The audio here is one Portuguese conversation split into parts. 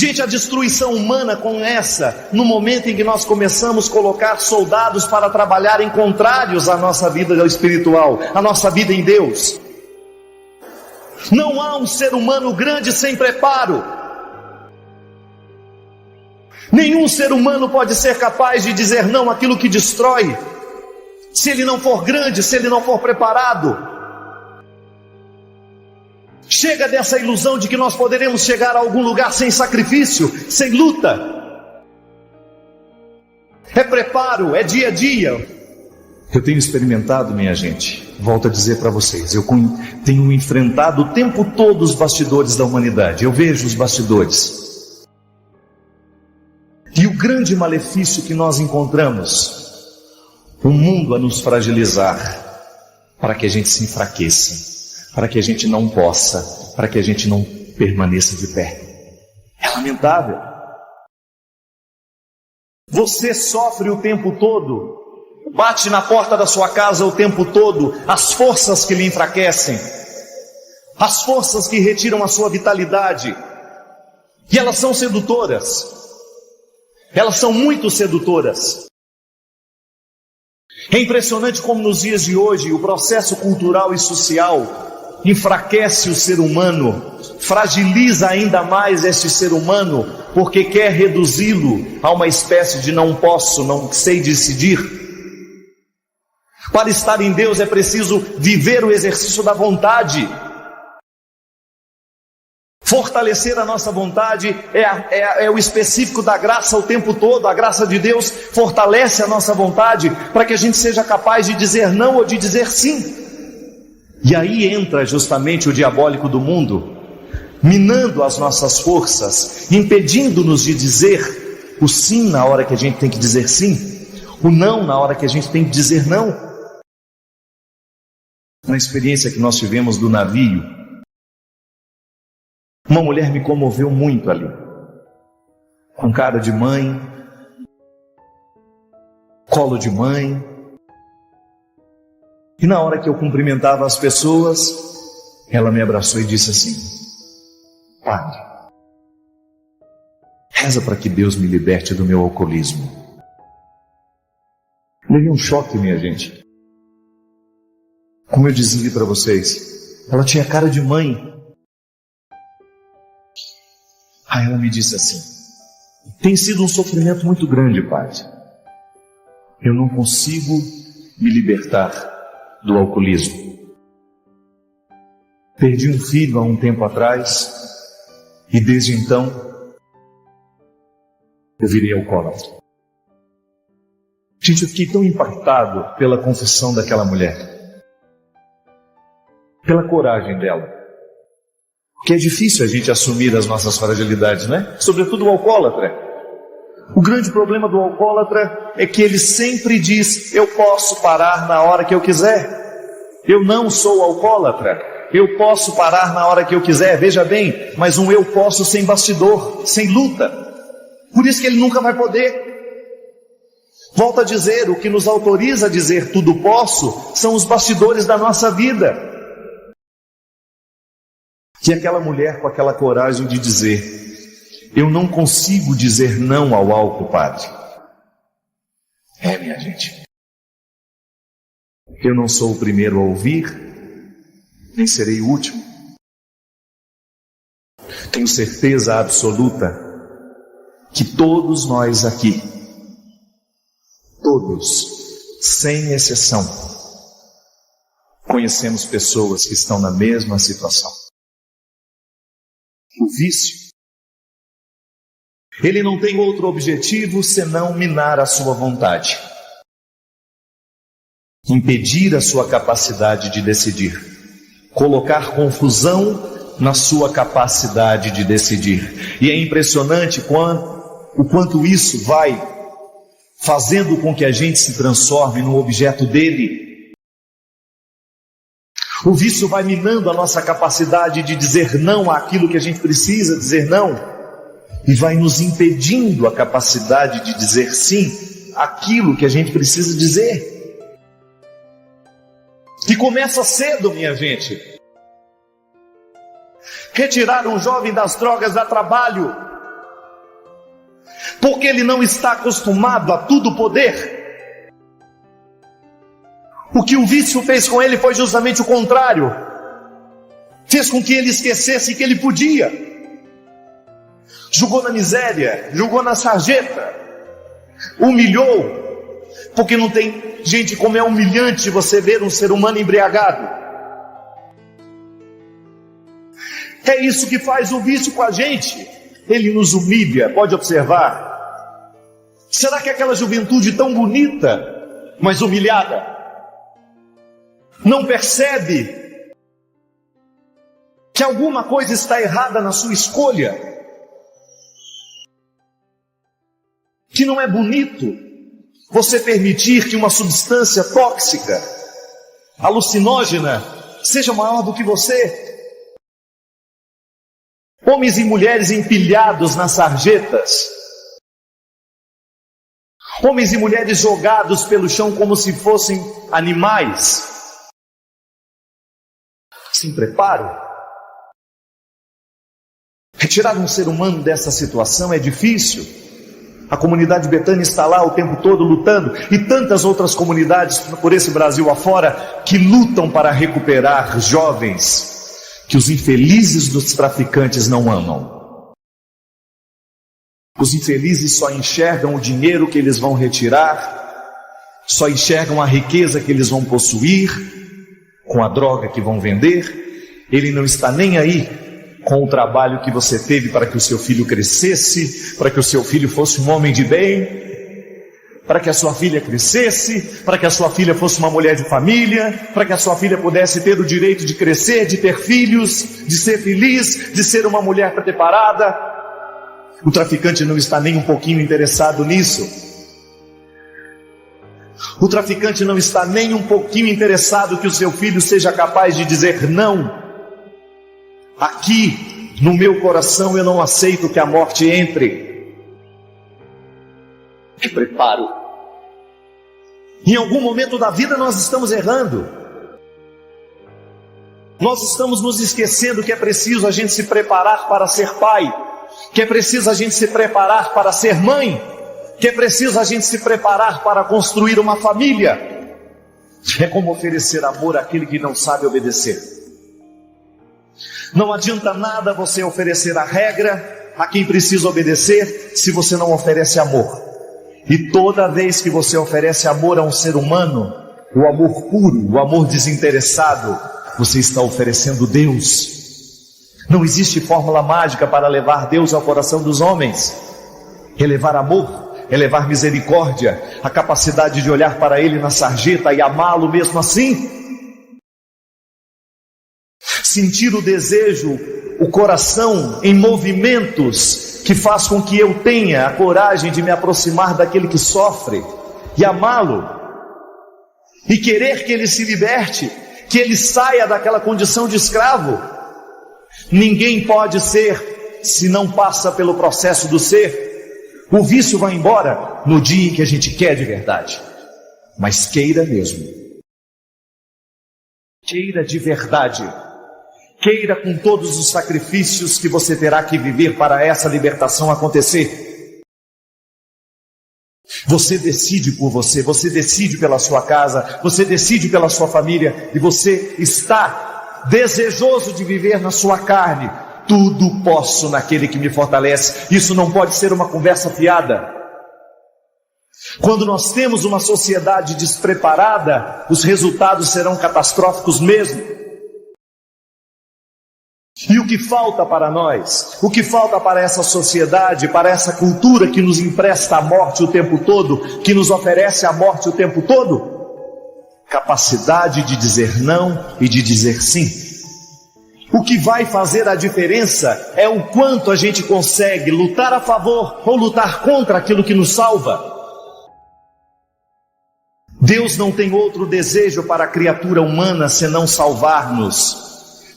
Gente, a destruição humana começa no momento em que nós começamos a colocar soldados para trabalharem contrários à nossa vida espiritual, à nossa vida em Deus. Não há um ser humano grande sem preparo. Nenhum ser humano pode ser capaz de dizer não àquilo que destrói, se ele não for grande, se ele não for preparado. Chega dessa ilusão de que nós poderemos chegar a algum lugar sem sacrifício, sem luta. É preparo, é dia a dia. Eu tenho experimentado, minha gente, volto a dizer para vocês, eu tenho enfrentado o tempo todo os bastidores da humanidade. Eu vejo os bastidores. E o grande malefício que nós encontramos, o mundo a nos fragilizar, para que a gente se enfraqueça, para que a gente não possa, para que a gente não permaneça de pé. É lamentável. Você sofre o tempo todo, bate na porta da sua casa o tempo todo, as forças que lhe enfraquecem, as forças que retiram a sua vitalidade, e elas são sedutoras, elas são muito sedutoras. É impressionante como nos dias de hoje o processo cultural e social enfraquece o ser humano, fragiliza ainda mais este ser humano, porque quer reduzi-lo a uma espécie de não posso, não sei decidir. Para estar em Deus é preciso viver o exercício da vontade. Fortalecer a nossa vontade é o específico da graça o tempo todo. A graça de Deus fortalece a nossa vontade para que a gente seja capaz de dizer não ou de dizer sim. E aí entra justamente o diabólico do mundo, minando as nossas forças, impedindo-nos de dizer o sim na hora que a gente tem que dizer sim, o não na hora que a gente tem que dizer não. Na experiência que nós tivemos do navio, uma mulher me comoveu muito ali, com cara de mãe, colo de mãe. E na hora que eu cumprimentava as pessoas, ela me abraçou e disse assim: Padre, reza para que Deus me liberte do meu alcoolismo. Levei um choque, minha gente. Como eu dizia para vocês, ela tinha cara de mãe. Aí ela me disse assim: tem sido um sofrimento muito grande, Padre. Eu não consigo me libertar do alcoolismo. Perdi um filho há um tempo atrás e desde então eu virei alcoólatra. Gente, eu fiquei tão impactado pela confissão daquela mulher, pela coragem dela, porque é difícil a gente assumir as nossas fragilidades, né? Sobretudo o alcoólatra. O grande problema do alcoólatra é que ele sempre diz: eu posso parar na hora que eu quiser. Eu não sou alcoólatra, eu posso parar na hora que eu quiser. Veja bem, mas um eu posso sem bastidor, sem luta. Por isso que ele nunca vai poder. Volto a dizer, o que nos autoriza a dizer tudo posso são os bastidores da nossa vida. Que aquela mulher com aquela coragem de dizer: eu não consigo dizer não ao álcool, Padre. Minha gente, eu não sou o primeiro a ouvir, nem serei o último. Tenho certeza absoluta que todos nós aqui, todos, sem exceção, conhecemos pessoas que estão na mesma situação. O vício, ele não tem outro objetivo senão minar a sua vontade, impedir a sua capacidade de decidir, colocar confusão na sua capacidade de decidir. E é impressionante o quanto isso vai fazendo com que a gente se transforme no objeto dele. O vício vai minando a nossa capacidade de dizer não àquilo que a gente precisa dizer não, e vai nos impedindo a capacidade de dizer sim àquilo que a gente precisa dizer. Que começa cedo, minha gente. Retirar um jovem das drogas dá trabalho. porque ele não está acostumado a tudo poder. O que o vício fez com ele foi justamente o contrário. Fez com que ele esquecesse que ele podia. Jogou na miséria, jogou na sarjeta, humilhou, porque não tem gente como é humilhante você ver um ser humano embriagado. É isso que faz o vício com a gente. Ele nos humilha, pode observar. Será que aquela juventude tão bonita, mas humilhada, não percebe que alguma coisa está errada na sua escolha? Que não é bonito você permitir que uma substância tóxica, alucinógena, seja maior do que você? Homens e mulheres empilhados nas sarjetas, homens e mulheres jogados pelo chão como se fossem animais, sem preparo. Retirar um ser humano dessa situação é difícil. A comunidade Betânia está lá o tempo todo lutando, e tantas outras comunidades por esse Brasil afora que lutam para recuperar jovens que os infelizes dos traficantes não amam. Os infelizes só enxergam o dinheiro que eles vão retirar, só enxergam a riqueza que eles vão possuir, com a droga que vão vender. Ele não está nem aí com o trabalho que você teve para que o seu filho crescesse, para que o seu filho fosse um homem de bem, para que a sua filha crescesse, para que a sua filha fosse uma mulher de família, para que a sua filha pudesse ter o direito de crescer, de ter filhos, de ser feliz, de ser uma mulher preparada. O traficante não está nem um pouquinho interessado nisso. O traficante não está nem um pouquinho interessado que o seu filho seja capaz de dizer não. Aqui, no meu coração, eu não aceito que a morte entre. Que preparo. Em algum momento da vida nós estamos errando. Nós estamos nos esquecendo que é preciso a gente se preparar para ser pai, que é preciso a gente se preparar para ser mãe, que é preciso a gente se preparar para construir uma família. É como oferecer amor àquele que não sabe obedecer. Não adianta nada você oferecer a regra a quem precisa obedecer se você não oferece amor. E toda vez que você oferece amor a um ser humano, o amor puro, o amor desinteressado, você está oferecendo Deus. Não existe fórmula mágica para levar Deus ao coração dos homens. É levar amor, é levar misericórdia, a capacidade de olhar para Ele na sarjeta e amá-lo mesmo assim. Sentir o desejo, o coração em movimentos que faz com que eu tenha a coragem de me aproximar daquele que sofre e amá-lo, e querer que ele se liberte, que ele saia daquela condição de escravo. Ninguém pode ser se não passa pelo processo do ser. O vício vai embora no dia em que a gente quer de verdade, mas queira mesmo, queira de verdade. Queira com todos os sacrifícios que você terá que viver para essa libertação acontecer. Você decide por você, você decide pela sua casa, você decide pela sua família, e você está desejoso de viver na sua carne. Tudo posso naquele que me fortalece. Isso não pode ser uma conversa fiada. Quando nós temos uma sociedade despreparada, os resultados serão catastróficos mesmo. E o que falta para nós? O que falta para essa sociedade, para essa cultura que nos empresta a morte o tempo todo, que nos oferece a morte o tempo todo? Capacidade de dizer não e de dizer sim. O que vai fazer a diferença é o quanto a gente consegue lutar a favor ou lutar contra aquilo que nos salva. Deus não tem outro desejo para a criatura humana senão salvar-nos.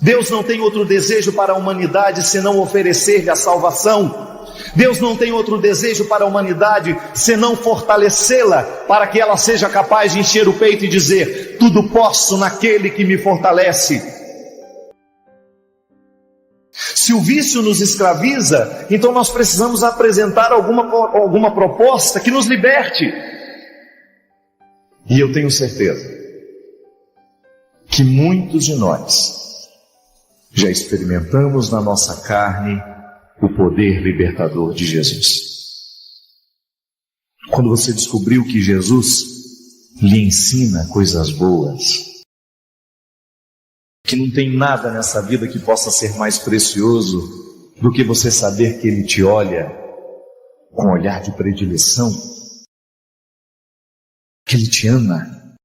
Deus não tem outro desejo para a humanidade senão oferecer-lhe a salvação. Deus não tem outro desejo para a humanidade senão fortalecê-la, para que ela seja capaz de encher o peito e dizer: tudo posso naquele que me fortalece. Se o vício nos escraviza, então nós precisamos apresentar alguma proposta que nos liberte. E eu tenho certeza que muitos de nós já experimentamos na nossa carne o poder libertador de Jesus. Quando você descobriu que Jesus lhe ensina coisas boas, que não tem nada nessa vida que possa ser mais precioso do que você saber que Ele te olha com um olhar de predileção, que Ele te ama,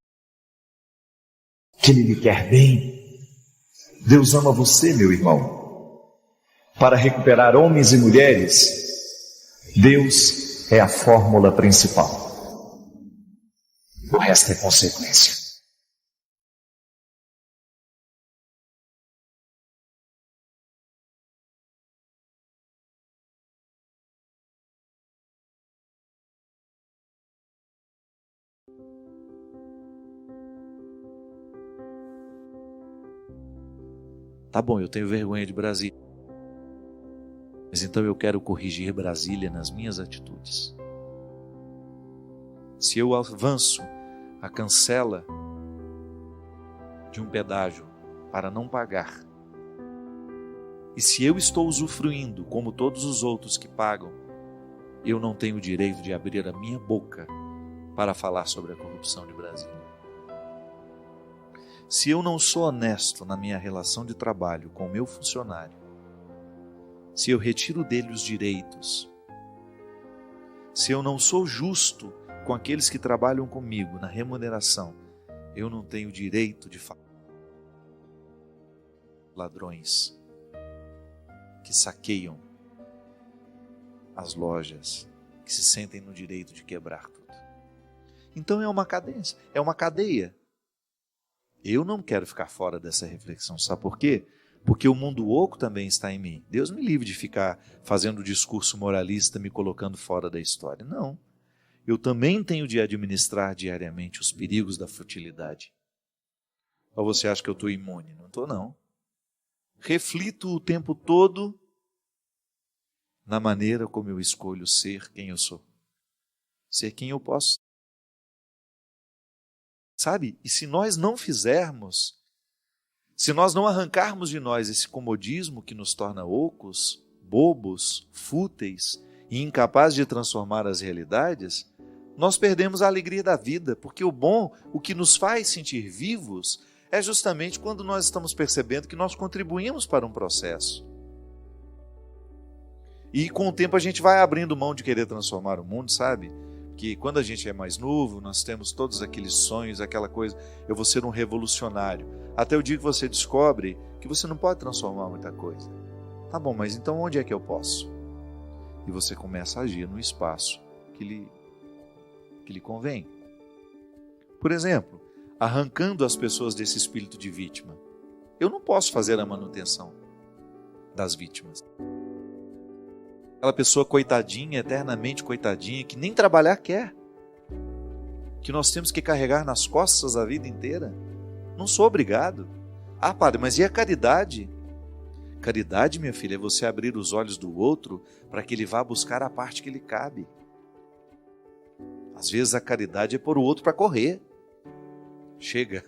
que Ele lhe quer bem. Deus ama você, meu irmão. Para recuperar homens e mulheres, Deus é a fórmula principal. O resto é consequência. Tá bom, eu tenho vergonha de Brasília, mas então eu quero corrigir Brasília nas minhas atitudes. Se eu avanço a cancela de um pedágio para não pagar, e se eu estou usufruindo como todos os outros que pagam, eu não tenho o direito de abrir a minha boca para falar sobre a corrupção de Brasília. Se eu não sou honesto na minha relação de trabalho com o meu funcionário, se eu retiro dele os direitos, se eu não sou justo com aqueles que trabalham comigo na remuneração, eu não tenho direito de falar. Ladrões que saqueiam as lojas, que se sentem no direito de quebrar tudo. Então é uma cadeia. Eu não quero ficar fora dessa reflexão, sabe por quê? Porque o mundo oco também está em mim. Deus me livre de ficar fazendo discurso moralista, me colocando fora da história. Não. Eu também tenho de administrar diariamente os perigos da futilidade. Ou você acha que eu estou imune? Não estou, não. Reflito o tempo todo na maneira como eu escolho ser quem eu sou. Ser quem eu posso. Sabe? E se nós não fizermos, se nós não arrancarmos de nós esse comodismo que nos torna ocos, bobos, fúteis e incapazes de transformar as realidades, nós perdemos a alegria da vida, porque o que nos faz sentir vivos, é justamente quando nós estamos percebendo que nós contribuímos para um processo. E com o tempo a gente vai abrindo mão de querer transformar o mundo, sabe? Que quando a gente é mais novo, nós temos todos aqueles sonhos, aquela coisa, eu vou ser um revolucionário. Até o dia que você descobre que você não pode transformar muita coisa. Tá bom, mas então onde é que eu posso? E você começa a agir no espaço que lhe convém. Por exemplo, arrancando as pessoas desse espírito de vítima. Eu não posso fazer a manutenção das vítimas. Aquela pessoa coitadinha, eternamente coitadinha, que nem trabalhar quer, que nós temos que carregar nas costas a vida inteira. Não sou obrigado. Ah, padre, mas e a caridade? Caridade, minha filha, é você abrir os olhos do outro para que ele vá buscar a parte que lhe cabe. Às vezes a caridade é pôr o outro para correr. Chega,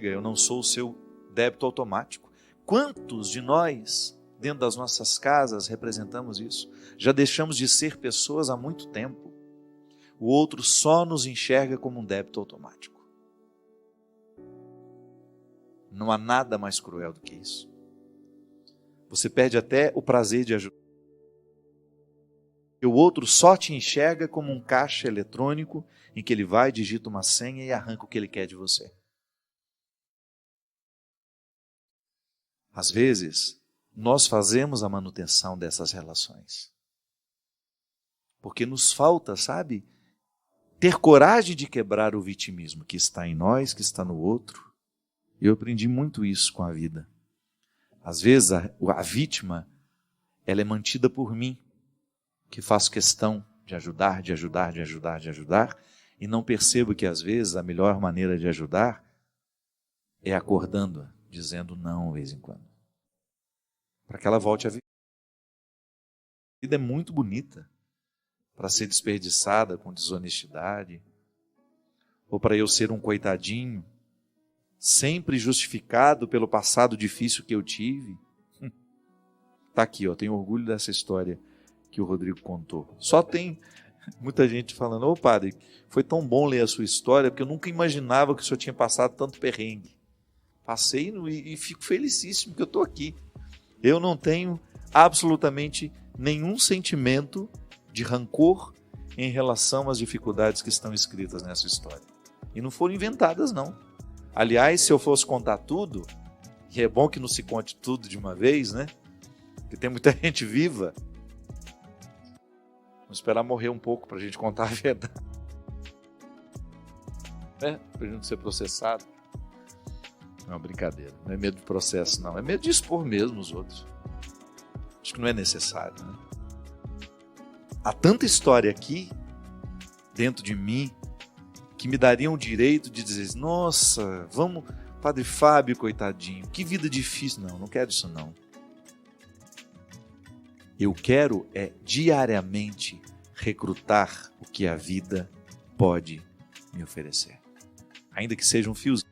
eu não sou o seu débito automático. Quantos de nós, dentro das nossas casas, representamos isso? Já deixamos de ser pessoas há muito tempo. O outro só nos enxerga como um débito automático. Não há nada mais cruel do que isso. Você perde até o prazer de ajudar. E o outro só te enxerga como um caixa eletrônico em que ele vai, digita uma senha e arranca o que ele quer de você. Às vezes, nós fazemos a manutenção dessas relações. Porque nos falta, sabe, ter coragem de quebrar o vitimismo que está em nós, que está no outro. Eu aprendi muito isso com a vida. Às vezes a vítima, ela é mantida por mim, que faço questão de ajudar, e não percebo que às vezes a melhor maneira de ajudar é acordando-a, dizendo não de vez em quando. para que ela volte a viver. A vida é muito bonita para ser desperdiçada com desonestidade, ou para eu ser um coitadinho, sempre justificado pelo passado difícil que eu tive. Está aqui, tenho orgulho dessa história que o Rodrigo contou. Só tem muita gente falando: ô padre, foi tão bom ler a sua história, porque eu nunca imaginava que o senhor tinha passado tanto perrengue. Passei e fico felicíssimo que eu estou aqui. Eu não tenho absolutamente nenhum sentimento de rancor em relação às dificuldades que estão escritas nessa história. E não foram inventadas, não. Aliás, se eu fosse contar tudo, e é bom que não se conte tudo de uma vez, né? Porque tem muita gente viva. Vamos esperar morrer um pouco para a gente contar a verdade. Para a gente não ser processado. Não, brincadeira. Não é medo de processo, não. É medo de expor mesmo os outros. Acho que não é necessário, né? Há tanta história aqui, dentro de mim, que me dariam o direito de dizer: nossa, vamos, Padre Fábio, coitadinho, que vida difícil. Não, não quero isso não. Eu quero diariamente recrutar o que a vida pode me oferecer. Ainda que seja um fiozinho.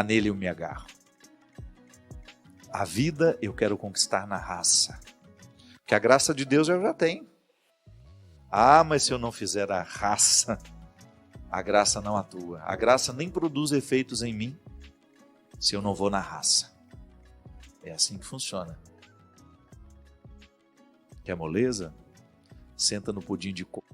Nele eu me agarro. A vida eu quero conquistar na raça. Porque a graça de Deus eu já tenho. Mas se eu não fizer a raça, a graça não atua. A graça nem produz efeitos em mim se eu não vou na raça. É assim que funciona. Quer moleza? Senta no pudim de coco.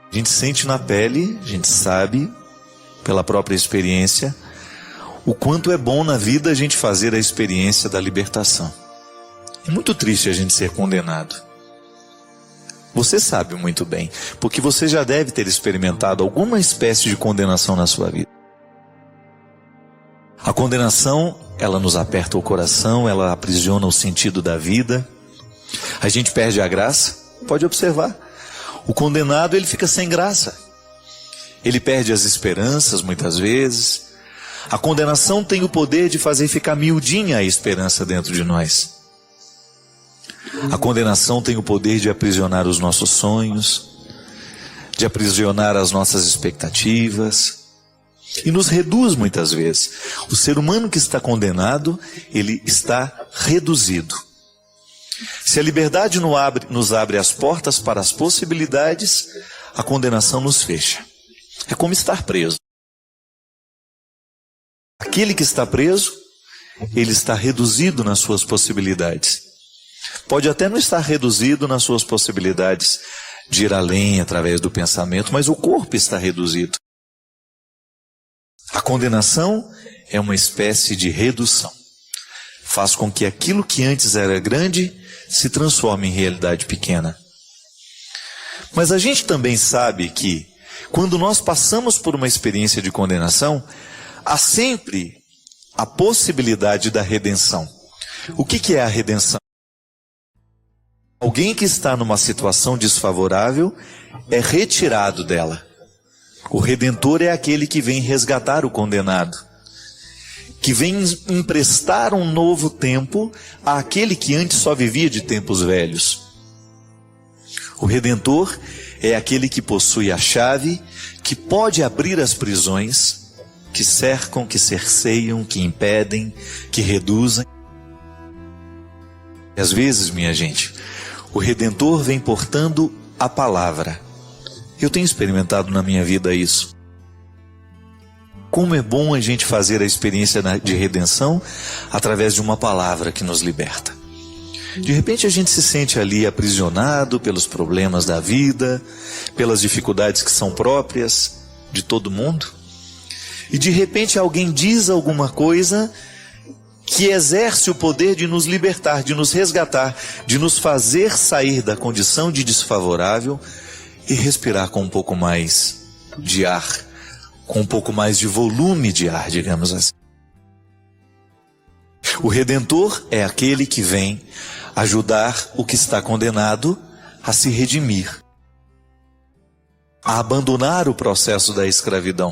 A gente sente na pele, a gente sabe, pela própria experiência, o quanto é bom na vida a gente fazer a experiência da libertação. É muito triste a gente ser condenado. Você sabe muito bem, porque você já deve ter experimentado alguma espécie de condenação na sua vida. A condenação, ela nos aperta o coração, ela aprisiona o sentido da vida. A gente perde a graça, pode observar. O condenado, ele fica sem graça. Ele perde as esperanças muitas vezes. A condenação tem o poder de fazer ficar miudinha a esperança dentro de nós. A condenação tem o poder de aprisionar os nossos sonhos, de aprisionar as nossas expectativas, e nos reduz muitas vezes. O ser humano que está condenado, ele está reduzido. Se a liberdade nos abre as portas para as possibilidades, a condenação nos fecha. É como estar preso. Aquele que está preso, ele está reduzido nas suas possibilidades. Pode até não estar reduzido nas suas possibilidades de ir além através do pensamento, mas o corpo está reduzido. A condenação é uma espécie de redução. Faz com que aquilo que antes era grande se transforme em realidade pequena. Mas a gente também sabe que, quando nós passamos por uma experiência de condenação, há sempre a possibilidade da redenção. O que é a redenção? Alguém que está numa situação desfavorável é retirado dela. O redentor é aquele que vem resgatar o condenado, que vem emprestar um novo tempo àquele que antes só vivia de tempos velhos. O redentor é aquele que possui a chave, que pode abrir as prisões, que cercam, que cerceiam, que impedem, que reduzem. E às vezes, minha gente, o redentor vem portando a palavra. Eu tenho experimentado na minha vida isso. Como é bom a gente fazer a experiência de redenção através de uma palavra que nos liberta. De repente a gente se sente ali aprisionado pelos problemas da vida, pelas dificuldades que são próprias de todo mundo. E de repente alguém diz alguma coisa que exerce o poder de nos libertar, de nos resgatar, de nos fazer sair da condição de desfavorável e respirar com um pouco mais de ar, com um pouco mais de volume de ar, digamos assim. O Redentor é aquele que vem ajudar o que está condenado a se redimir, a abandonar o processo da escravidão.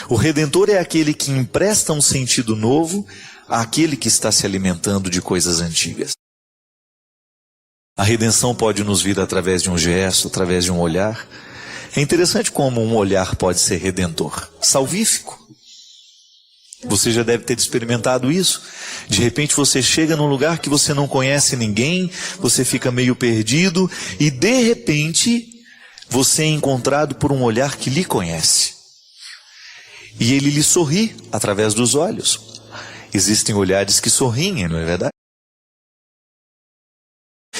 O Redentor é aquele que empresta um sentido novo àquele que está se alimentando de coisas antigas. A redenção pode nos vir através de um gesto, através de um olhar. É interessante como um olhar pode ser redentor, salvífico. Você já deve ter experimentado isso. De repente você chega num lugar que você não conhece ninguém, você fica meio perdido e de repente você é encontrado por um olhar que lhe conhece. E ele lhe sorri através dos olhos. Existem olhares que sorriem, não é verdade?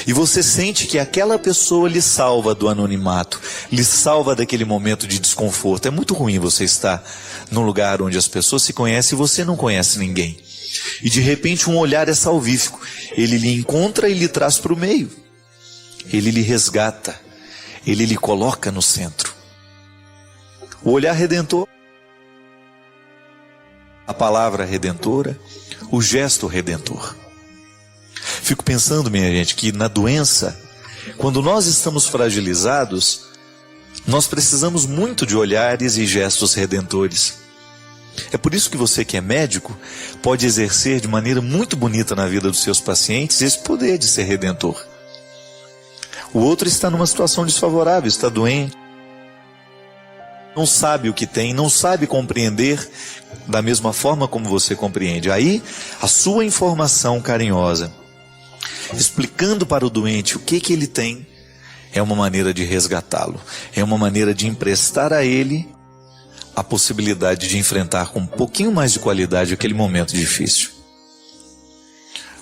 E você sente que aquela pessoa lhe salva do anonimato, lhe salva daquele momento de desconforto. É muito ruim você estar num lugar onde as pessoas se conhecem e você não conhece ninguém. E de repente um olhar é salvífico. Ele lhe encontra e lhe traz para o meio. Ele lhe resgata. Ele lhe coloca no centro. O olhar redentor, a palavra redentora, o gesto redentor. Fico pensando, minha gente, que na doença, quando nós estamos fragilizados, nós precisamos muito de olhares e gestos redentores. É por isso que você que é médico pode exercer de maneira muito bonita na vida dos seus pacientes esse poder de ser redentor. O outro está numa situação desfavorável, está doente, não sabe o que tem, não sabe compreender da mesma forma como você compreende. Aí, a sua informação carinhosa, explicando para o doente o que ele tem, é uma maneira de resgatá-lo, é uma maneira de emprestar a ele a possibilidade de enfrentar com um pouquinho mais de qualidade aquele momento difícil.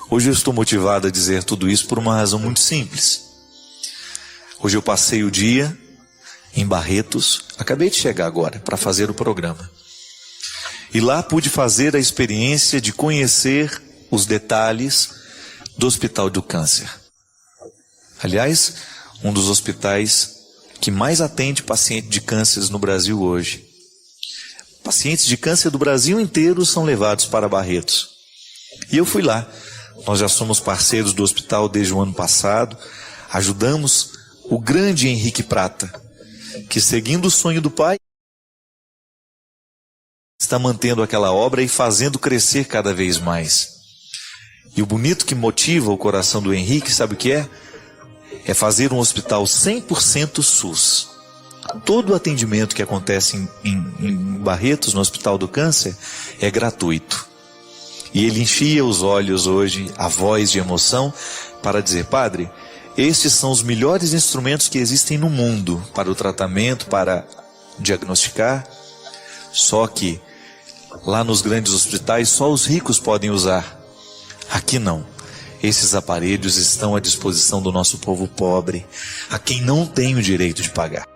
Hoje eu estou motivado a dizer tudo isso por uma razão muito simples. Hoje eu passei o dia em Barretos, acabei de chegar agora para fazer o programa. E lá pude fazer a experiência de conhecer os detalhes do Hospital do Câncer. Aliás, um dos hospitais que mais atende paciente de cânceres no Brasil hoje. Pacientes de câncer do Brasil inteiro são levados para Barretos. E eu fui lá. Nós já somos parceiros do hospital desde o ano passado. Ajudamos o grande Henrique Prata, que seguindo o sonho do pai, está mantendo aquela obra e fazendo crescer cada vez mais. E o bonito que motiva o coração do Henrique, sabe o que é? É fazer um hospital 100% SUS. Todo o atendimento que acontece em Barretos, no Hospital do Câncer, é gratuito. E ele enchia os olhos hoje, a voz de emoção, para dizer: Padre, estes são os melhores instrumentos que existem no mundo para o tratamento, para diagnosticar. Só que lá nos grandes hospitais só os ricos podem usar. Aqui não. Esses aparelhos estão à disposição do nosso povo pobre, a quem não tem o direito de pagar.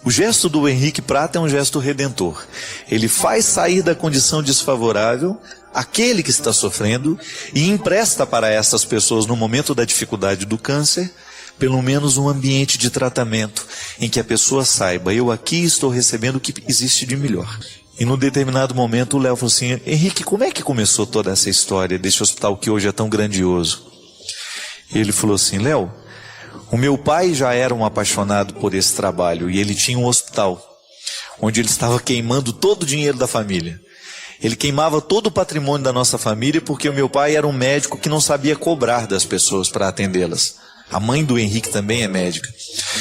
O gesto do Henrique Prata é um gesto redentor. Ele faz sair da condição desfavorável aquele que está sofrendo e empresta para essas pessoas, no momento da dificuldade do câncer, pelo menos um ambiente de tratamento em que a pessoa saiba: eu aqui estou recebendo o que existe de melhor. E num determinado momento o Léo falou assim: Henrique, como é que começou toda essa história desse hospital que hoje é tão grandioso? E ele falou assim: Léo, o meu pai já era um apaixonado por esse trabalho e ele tinha um hospital onde ele estava queimando todo o dinheiro da família. Ele queimava todo o patrimônio da nossa família porque o meu pai era um médico que não sabia cobrar das pessoas para atendê-las. A mãe do Henrique também é médica.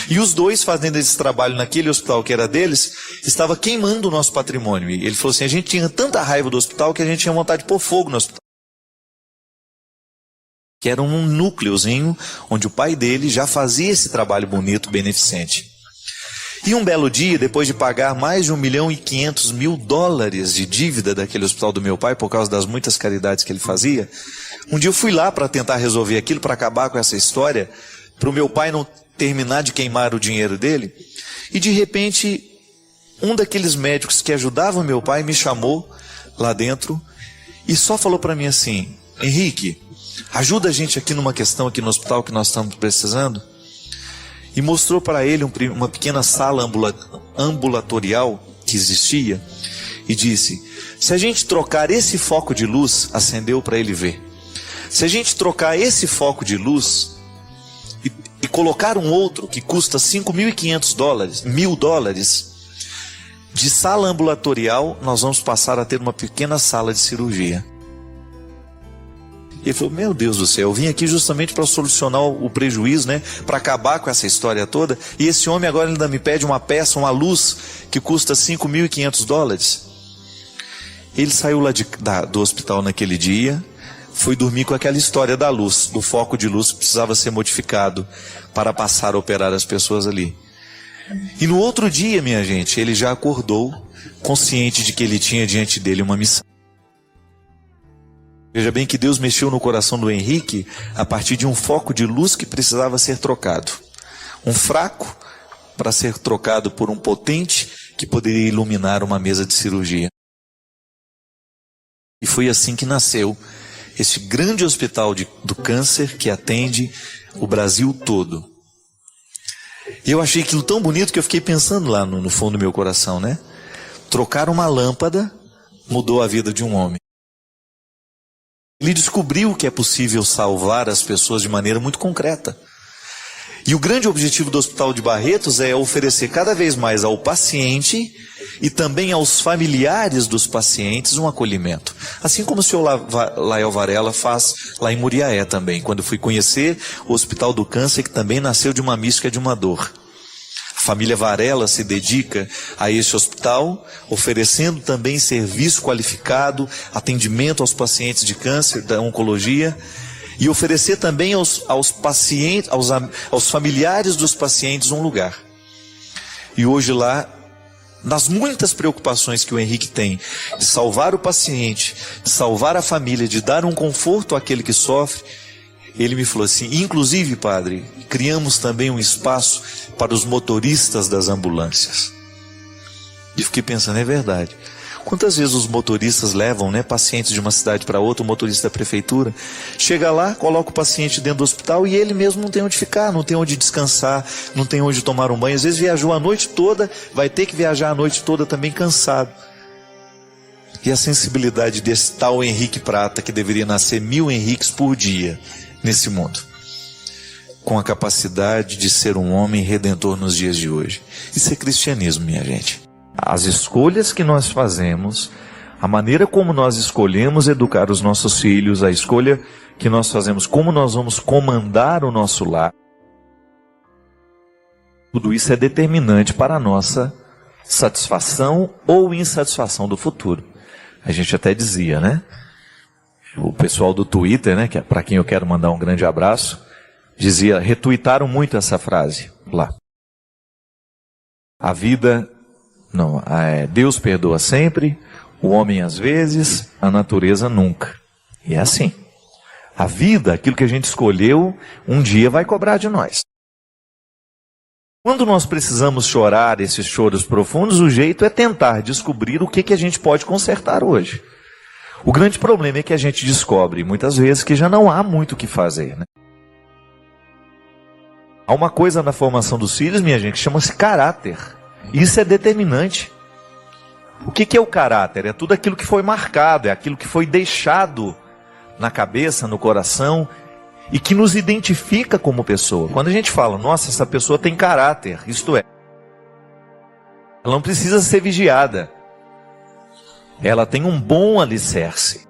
E os dois, fazendo esse trabalho naquele hospital que era deles, estava queimando o nosso patrimônio. E ele falou assim: a gente tinha tanta raiva do hospital que a gente tinha vontade de pôr fogo no hospital. Que era um núcleozinho onde o pai dele já fazia esse trabalho bonito, beneficente. E um belo dia, depois de pagar mais de $1.500.000 de dívida daquele hospital do meu pai, por causa das muitas caridades que ele fazia, um dia eu fui lá para tentar resolver aquilo, para acabar com essa história, para o meu pai não terminar de queimar o dinheiro dele. E de repente, um daqueles médicos que ajudavam meu pai me chamou lá dentro e só falou para mim assim: Henrique, ajuda a gente aqui numa questão aqui no hospital que nós estamos precisando. E mostrou para ele uma pequena sala ambulatorial que existia. e disse: se a gente trocar esse foco de luz, acendeu para ele ver. Se a gente trocar esse foco de luz e colocar um outro que custa $5.500, $1.000, de sala ambulatorial, nós vamos passar a ter uma pequena sala de cirurgia. Ele falou: meu Deus do céu, eu vim aqui justamente para solucionar o prejuízo, né? Para acabar com essa história toda. E esse homem agora ainda me pede uma peça, uma luz que custa $5.500. Ele saiu lá do hospital naquele dia, foi dormir com aquela história da luz, do foco de luz que precisava ser modificado para passar a operar as pessoas ali. E no outro dia, minha gente, ele já acordou, consciente de que ele tinha diante dele uma missão. Veja bem que Deus mexeu no coração do Henrique a partir de um foco de luz que precisava ser trocado. Um fraco para ser trocado por um potente que poderia iluminar uma mesa de cirurgia. E foi assim que nasceu esse grande hospital do câncer que atende o Brasil todo. E eu achei aquilo tão bonito que eu fiquei pensando lá no fundo do meu coração, né? Trocar uma lâmpada mudou a vida de um homem. Ele descobriu que é possível salvar as pessoas de maneira muito concreta. E o grande objetivo do Hospital de Barretos é oferecer cada vez mais ao paciente e também aos familiares dos pacientes um acolhimento. Assim como o senhor Lael Varela faz lá em Muriaé também, quando eu fui conhecer o Hospital do Câncer, que também nasceu de uma mística de uma dor. A família Varela se dedica a esse hospital, oferecendo também serviço qualificado, atendimento aos pacientes de câncer, da oncologia, e oferecer também aos pacientes, aos familiares dos pacientes um lugar. E hoje lá, nas muitas preocupações que o Henrique tem, de salvar o paciente, de salvar a família, de dar um conforto àquele que sofre, ele me falou assim: inclusive, padre, criamos também um espaço para os motoristas das ambulâncias. E fiquei pensando, é verdade. Quantas vezes os motoristas levam, pacientes de uma cidade para outra, o motorista da prefeitura, chega lá, coloca o paciente dentro do hospital e ele mesmo não tem onde ficar, não tem onde descansar, não tem onde tomar um banho. Às vezes viajou a noite toda, vai ter que viajar a noite toda também cansado. E a sensibilidade desse tal Henrique Prata, que deveria nascer 1000 Henriques por dia nesse mundo, com a capacidade de ser um homem redentor nos dias de hoje. Isso é cristianismo, minha gente. As escolhas que nós fazemos, a maneira como nós escolhemos educar os nossos filhos, a escolha que nós fazemos, como nós vamos comandar o nosso lar, tudo isso é determinante para a nossa satisfação ou insatisfação do futuro. A gente até dizia, né? O pessoal do Twitter, né, que é para quem eu quero mandar um grande abraço, dizia, retuitaram muito essa frase lá. A vida, não, Deus perdoa sempre, o homem às vezes, a natureza nunca. E é assim. A vida, aquilo que a gente escolheu, um dia vai cobrar de nós. Quando nós precisamos chorar esses choros profundos, o jeito é tentar descobrir o que a gente pode consertar hoje. O grande problema é que a gente descobre, muitas vezes, que já não há muito o que fazer, né? Há uma coisa na formação dos filhos, minha gente, que chama-se caráter. Isso é determinante. O que é o caráter? É tudo aquilo que foi marcado, é aquilo que foi deixado na cabeça, no coração, e que nos identifica como pessoa. Quando a gente fala, nossa, essa pessoa tem caráter, isto é, ela não precisa ser vigiada. Ela tem um bom alicerce.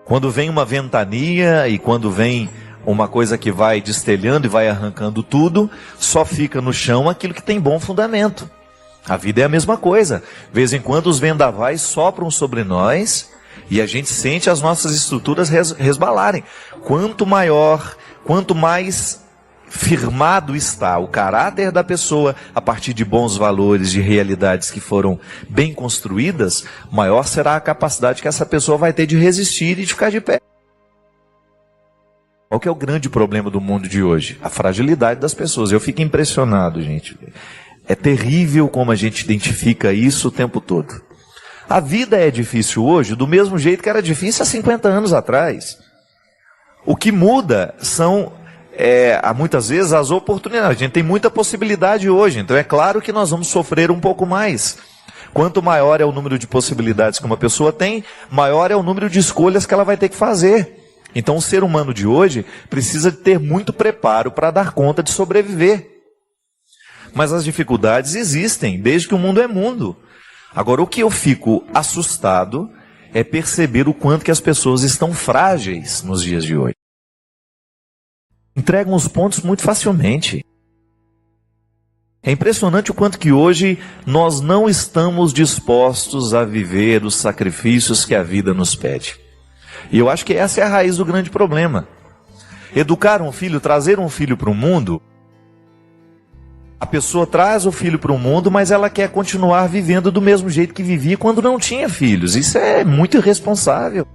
Quando vem uma ventania e quando vem uma coisa que vai destelhando e vai arrancando tudo, só fica no chão aquilo que tem bom fundamento. A vida é a mesma coisa. De vez em quando os vendavais sopram sobre nós e a gente sente as nossas estruturas resbalarem. Quanto mais firmado está o caráter da pessoa a partir de bons valores, de realidades que foram bem construídas, maior será a capacidade que essa pessoa vai ter de resistir e de ficar de pé. Qual que é o grande problema do mundo de hoje? A fragilidade das pessoas. Eu fico impressionado, gente. É terrível como a gente identifica isso o tempo todo. A vida é difícil hoje do mesmo jeito que era difícil há 50 anos atrás. O que muda são muitas vezes as oportunidades. A gente tem muita possibilidade hoje, então é claro que nós vamos sofrer um pouco mais. Quanto maior é o número de possibilidades que uma pessoa tem, maior é o número de escolhas que ela vai ter que fazer. Então o ser humano de hoje precisa ter muito preparo para dar conta de sobreviver. Mas as dificuldades existem, desde que o mundo é mundo. Agora, o que eu fico assustado é perceber o quanto que as pessoas estão frágeis nos dias de hoje. Entregam os pontos muito facilmente. É impressionante o quanto que hoje nós não estamos dispostos a viver os sacrifícios que a vida nos pede. E eu acho que essa é a raiz do grande problema. Educar um filho, trazer um filho para o mundo, a pessoa traz o filho para o mundo, mas ela quer continuar vivendo do mesmo jeito que vivia quando não tinha filhos. Isso é muito irresponsável.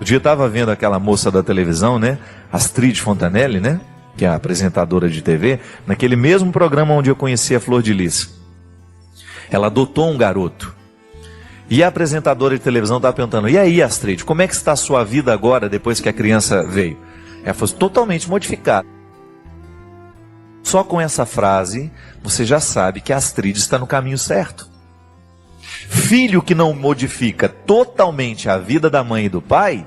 Um dia eu estava vendo aquela moça da televisão, né? Astrid Fontanelli, né? Que é a apresentadora de TV, naquele mesmo programa onde eu conheci a Flor de Lis. Ela adotou um garoto. E a apresentadora de televisão estava perguntando: e aí, Astrid, como é que está a sua vida agora, depois que a criança veio? Ela foi totalmente modificada. Só com essa frase, você já sabe que a Astrid está no caminho certo. Filho que não modifica totalmente a vida da mãe e do pai,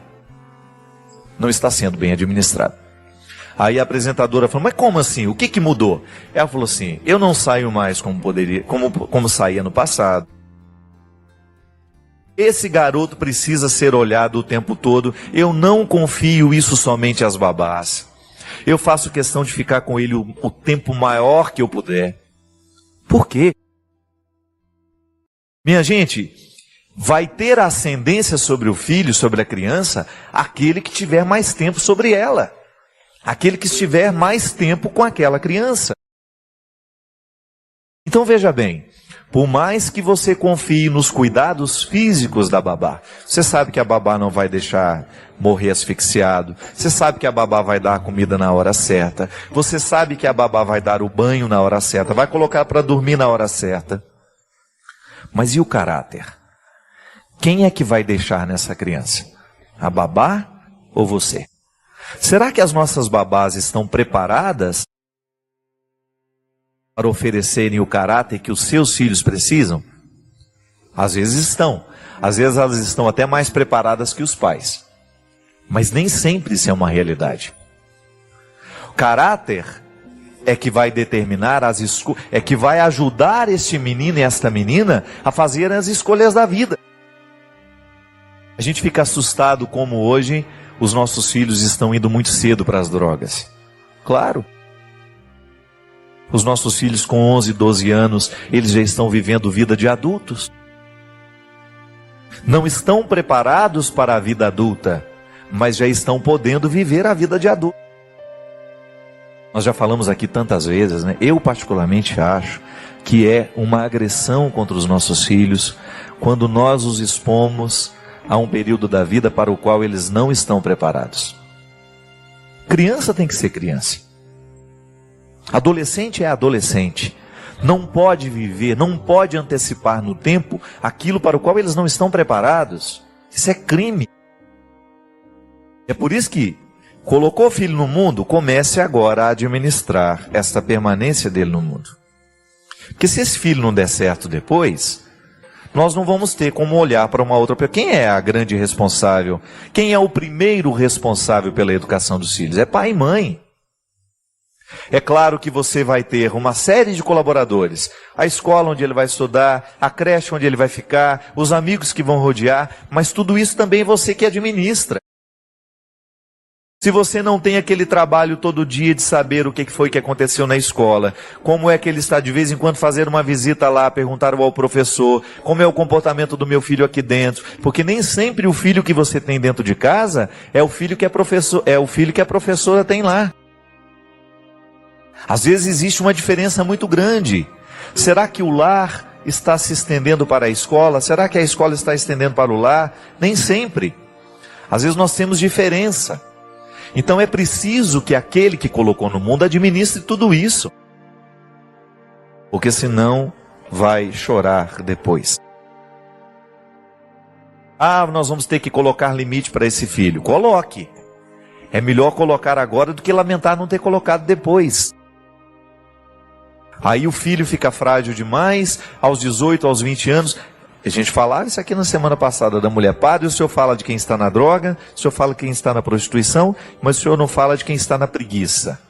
não está sendo bem administrado. Aí a apresentadora falou: mas como assim? O que mudou? Ela falou assim: eu não saio mais como saía no passado. Esse garoto precisa ser olhado o tempo todo. Eu não confio isso somente às babás. Eu faço questão de ficar com ele o tempo maior que eu puder. Por quê? Minha gente, vai ter ascendência sobre o filho, sobre a criança, aquele que tiver mais tempo sobre ela. Aquele que estiver mais tempo com aquela criança. Então veja bem, por mais que você confie nos cuidados físicos da babá, você sabe que a babá não vai deixar morrer asfixiado, você sabe que a babá vai dar a comida na hora certa, você sabe que a babá vai dar o banho na hora certa, vai colocar para dormir na hora certa. Mas e o caráter? Quem é que vai deixar nessa criança? A babá ou você? Será que as nossas babás estão preparadas para oferecerem o caráter que os seus filhos precisam? Às vezes estão. Às vezes elas estão até mais preparadas que os pais. Mas nem sempre isso é uma realidade. O caráter é que vai determinar é que vai ajudar este menino e esta menina a fazer as escolhas da vida. A gente fica assustado como hoje os nossos filhos estão indo muito cedo para as drogas. Claro. Os nossos filhos com 11, 12 anos, eles já estão vivendo vida de adultos. Não estão preparados para a vida adulta, mas já estão podendo viver a vida de adulto. Nós já falamos aqui tantas vezes, né? Eu particularmente acho que é uma agressão contra os nossos filhos quando nós os expomos a um período da vida para o qual eles não estão preparados. Criança tem que ser criança. Adolescente é adolescente. Não pode viver, não pode antecipar no tempo aquilo para o qual eles não estão preparados. Isso é crime. É por isso que colocou o filho no mundo, comece agora a administrar esta permanência dele no mundo. Porque se esse filho não der certo depois, nós não vamos ter como olhar para uma outra pessoa. Quem é a grande responsável? Quem é o primeiro responsável pela educação dos filhos? É pai e mãe. É claro que você vai ter uma série de colaboradores. A escola onde ele vai estudar, a creche onde ele vai ficar, os amigos que vão rodear, mas tudo isso também é você que administra. Se você não tem aquele trabalho todo dia de saber o que foi que aconteceu na escola, como é que ele está de vez em quando fazer uma visita lá, perguntar ao professor, como é o comportamento do meu filho aqui dentro, porque nem sempre o filho que você tem dentro de casa é o filho que a professora tem lá. Às vezes existe uma diferença muito grande. Será que o lar está se estendendo para a escola? Será que a escola está estendendo para o lar? Nem sempre. Às vezes nós temos diferença. Então é preciso que aquele que colocou no mundo administre tudo isso. Porque senão vai chorar depois. Nós vamos ter que colocar limite para esse filho. Coloque. É melhor colocar agora do que lamentar não ter colocado depois. Aí o filho fica frágil demais, aos 18, aos 20 anos. A gente falava isso aqui na semana passada da mulher. Padre, o senhor fala de quem está na droga, o senhor fala de quem está na prostituição, mas o senhor não fala de quem está na preguiça.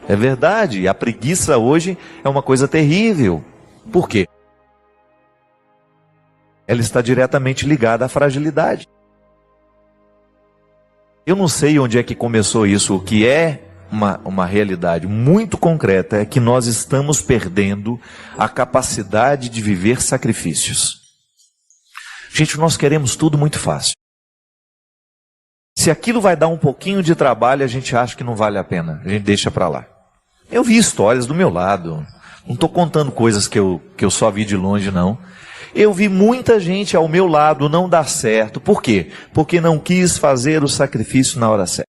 É verdade, a preguiça hoje é uma coisa terrível. Por quê? Ela está diretamente ligada à fragilidade. Eu não sei onde é que começou isso. O que é uma realidade muito concreta é que nós estamos perdendo a capacidade de viver sacrifícios. Gente, nós queremos tudo muito fácil. Se aquilo vai dar um pouquinho de trabalho, a gente acha que não vale a pena. A gente deixa para lá. Eu vi histórias do meu lado. Não estou contando coisas que eu só vi de longe, não. Eu vi muita gente ao meu lado não dar certo. Por quê? Porque não quis fazer o sacrifício na hora certa.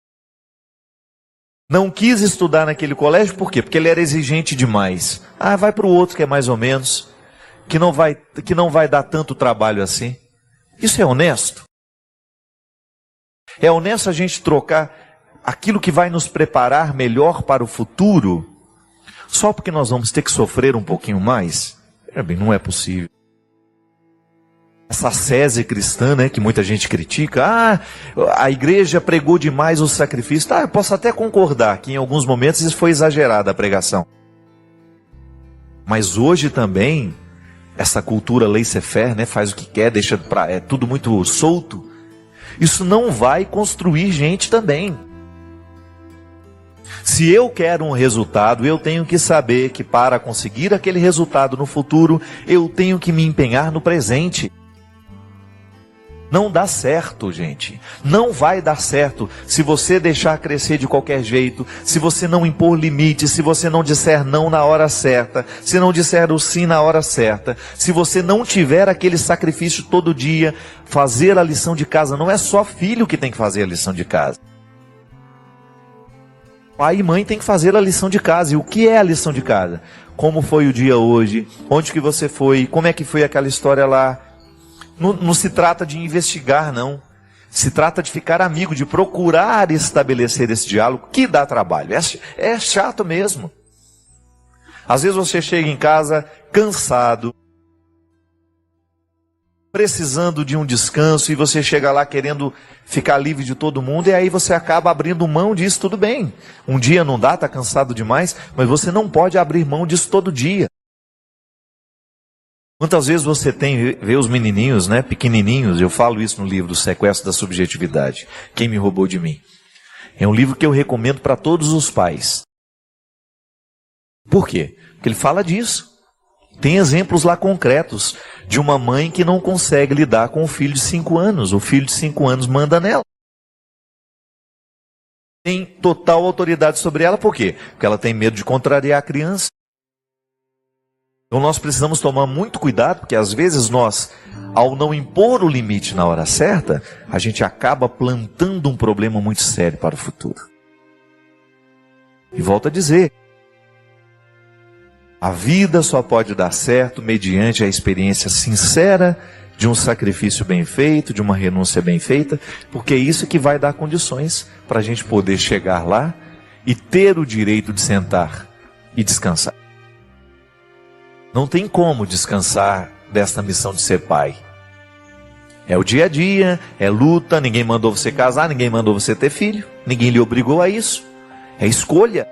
Não quis estudar naquele colégio, por quê? Porque ele era exigente demais. Ah, vai para o outro que é mais ou menos, que não vai dar tanto trabalho assim. Isso é honesto? É honesto a gente trocar aquilo que vai nos preparar melhor para o futuro, só porque nós vamos ter que sofrer um pouquinho mais? Não é possível. Essa ascese cristã, né, que muita gente critica, a igreja pregou demais o sacrifício. Eu posso até concordar que em alguns momentos isso foi exagerada a pregação. Mas hoje também, essa cultura laissez-faire, né, faz o que quer, é tudo muito solto. Isso não vai construir gente também. Se eu quero um resultado, eu tenho que saber que para conseguir aquele resultado no futuro, eu tenho que me empenhar no presente. Não dá certo, gente. Não vai dar certo se você deixar crescer de qualquer jeito, se você não impor limites, se você não disser não na hora certa, se não disser o sim na hora certa, se você não tiver aquele sacrifício todo dia, fazer a lição de casa. Não é só filho que tem que fazer a lição de casa. Pai e mãe tem que fazer a lição de casa. E o que é a lição de casa? Como foi o dia hoje? Onde que você foi? Como é que foi aquela história lá? Não se trata de investigar, não. Se trata de ficar amigo, de procurar estabelecer esse diálogo, que dá trabalho. É chato mesmo. Às vezes você chega em casa cansado, precisando de um descanso, e você chega lá querendo ficar livre de todo mundo, e aí você acaba abrindo mão disso. Tudo bem. Um dia não dá, está cansado demais, mas você não pode abrir mão disso todo dia. Quantas vezes você vê os menininhos, né, pequenininhos, eu falo isso no livro do Sequestro da Subjetividade, Quem Me Roubou de Mim. É um livro que eu recomendo para todos os pais. Por quê? Porque ele fala disso. Tem exemplos lá concretos de uma mãe que não consegue lidar com o filho de 5 anos. O filho de 5 anos manda nela. Tem total autoridade sobre ela, por quê? Porque ela tem medo de contrariar a criança. Então nós precisamos tomar muito cuidado, porque às vezes nós, ao não impor o limite na hora certa, a gente acaba plantando um problema muito sério para o futuro. E volto a dizer, a vida só pode dar certo mediante a experiência sincera de um sacrifício bem feito, de uma renúncia bem feita, porque é isso que vai dar condições para a gente poder chegar lá e ter o direito de sentar e descansar. Não tem como descansar desta missão de ser pai. É o dia a dia, é luta, ninguém mandou você casar, ninguém mandou você ter filho, ninguém lhe obrigou a isso. É escolha.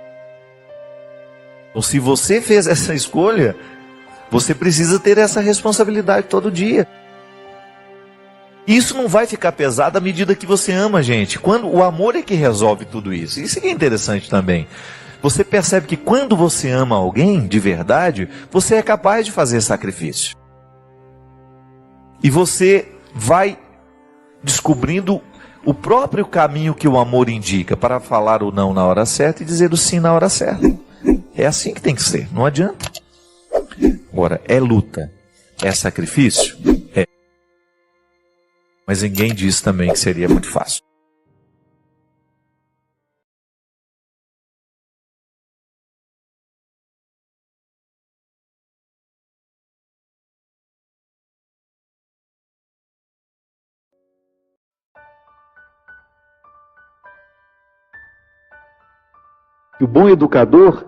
Então, se você fez essa escolha, você precisa ter essa responsabilidade todo dia. E isso não vai ficar pesado à medida que você ama, gente. Quando o amor é que resolve tudo isso. Isso é interessante também. Você percebe que quando você ama alguém de verdade, você é capaz de fazer sacrifício. E você vai descobrindo o próprio caminho que o amor indica para falar o não na hora certa e dizer o sim na hora certa. É assim que tem que ser, não adianta. Agora, é luta, é sacrifício? É. Mas ninguém diz também que seria muito fácil. O bom educador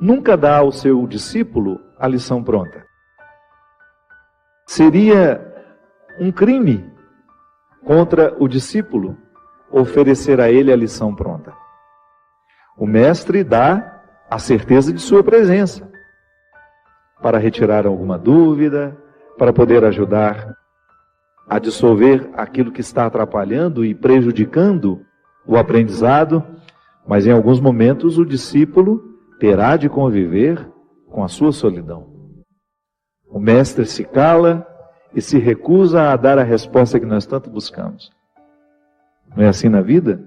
nunca dá ao seu discípulo a lição pronta. Seria um crime contra o discípulo oferecer a ele a lição pronta. O mestre dá a certeza de sua presença, para retirar alguma dúvida, para poder ajudar a dissolver aquilo que está atrapalhando e prejudicando o aprendizado, mas em alguns momentos o discípulo terá de conviver com a sua solidão. O mestre se cala e se recusa a dar a resposta que nós tanto buscamos. Não é assim na vida?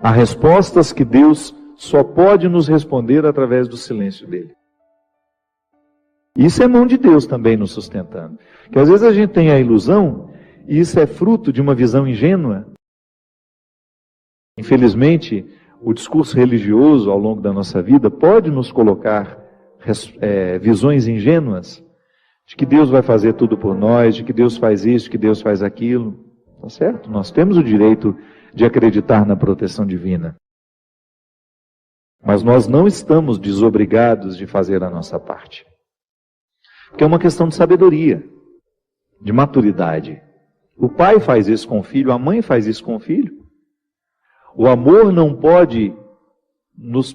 Há respostas que Deus só pode nos responder através do silêncio dele. Isso é mão de Deus também nos sustentando. Que às vezes a gente tem a ilusão, e isso é fruto de uma visão ingênua. Infelizmente, o discurso religioso ao longo da nossa vida pode nos colocar visões ingênuas de que Deus vai fazer tudo por nós, de que Deus faz isso, que Deus faz aquilo. Tá certo? Nós temos o direito de acreditar na proteção divina. Mas nós não estamos desobrigados de fazer a nossa parte. Porque é uma questão de sabedoria, de maturidade. O pai faz isso com o filho, a mãe faz isso com o filho. O amor não pode nos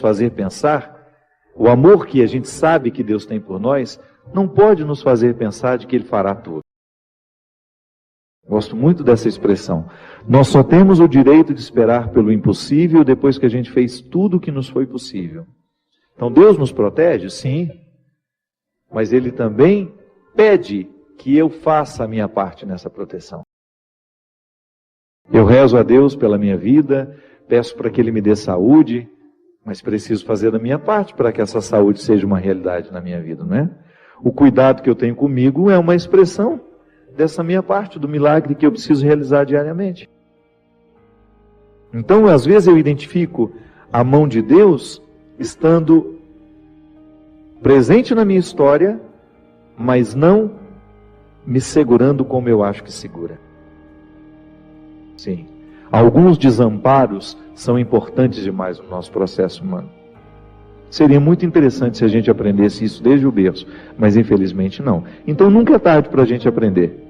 fazer pensar, o amor que a gente sabe que Deus tem por nós, não pode nos fazer pensar de que Ele fará tudo. Gosto muito dessa expressão. Nós só temos o direito de esperar pelo impossível depois que a gente fez tudo o que nos foi possível. Então Deus nos protege? Sim. Mas Ele também pede que eu faça a minha parte nessa proteção. Eu rezo a Deus pela minha vida, peço para que Ele me dê saúde, mas preciso fazer a minha parte para que essa saúde seja uma realidade na minha vida, não é? O cuidado que eu tenho comigo é uma expressão dessa minha parte, do milagre que eu preciso realizar diariamente. Então, às vezes eu identifico a mão de Deus estando presente na minha história, mas não me segurando como eu acho que segura. Sim, alguns desamparos são importantes demais no nosso processo humano. Seria muito interessante se a gente aprendesse isso desde o berço, mas infelizmente não. Então nunca é tarde para a gente aprender.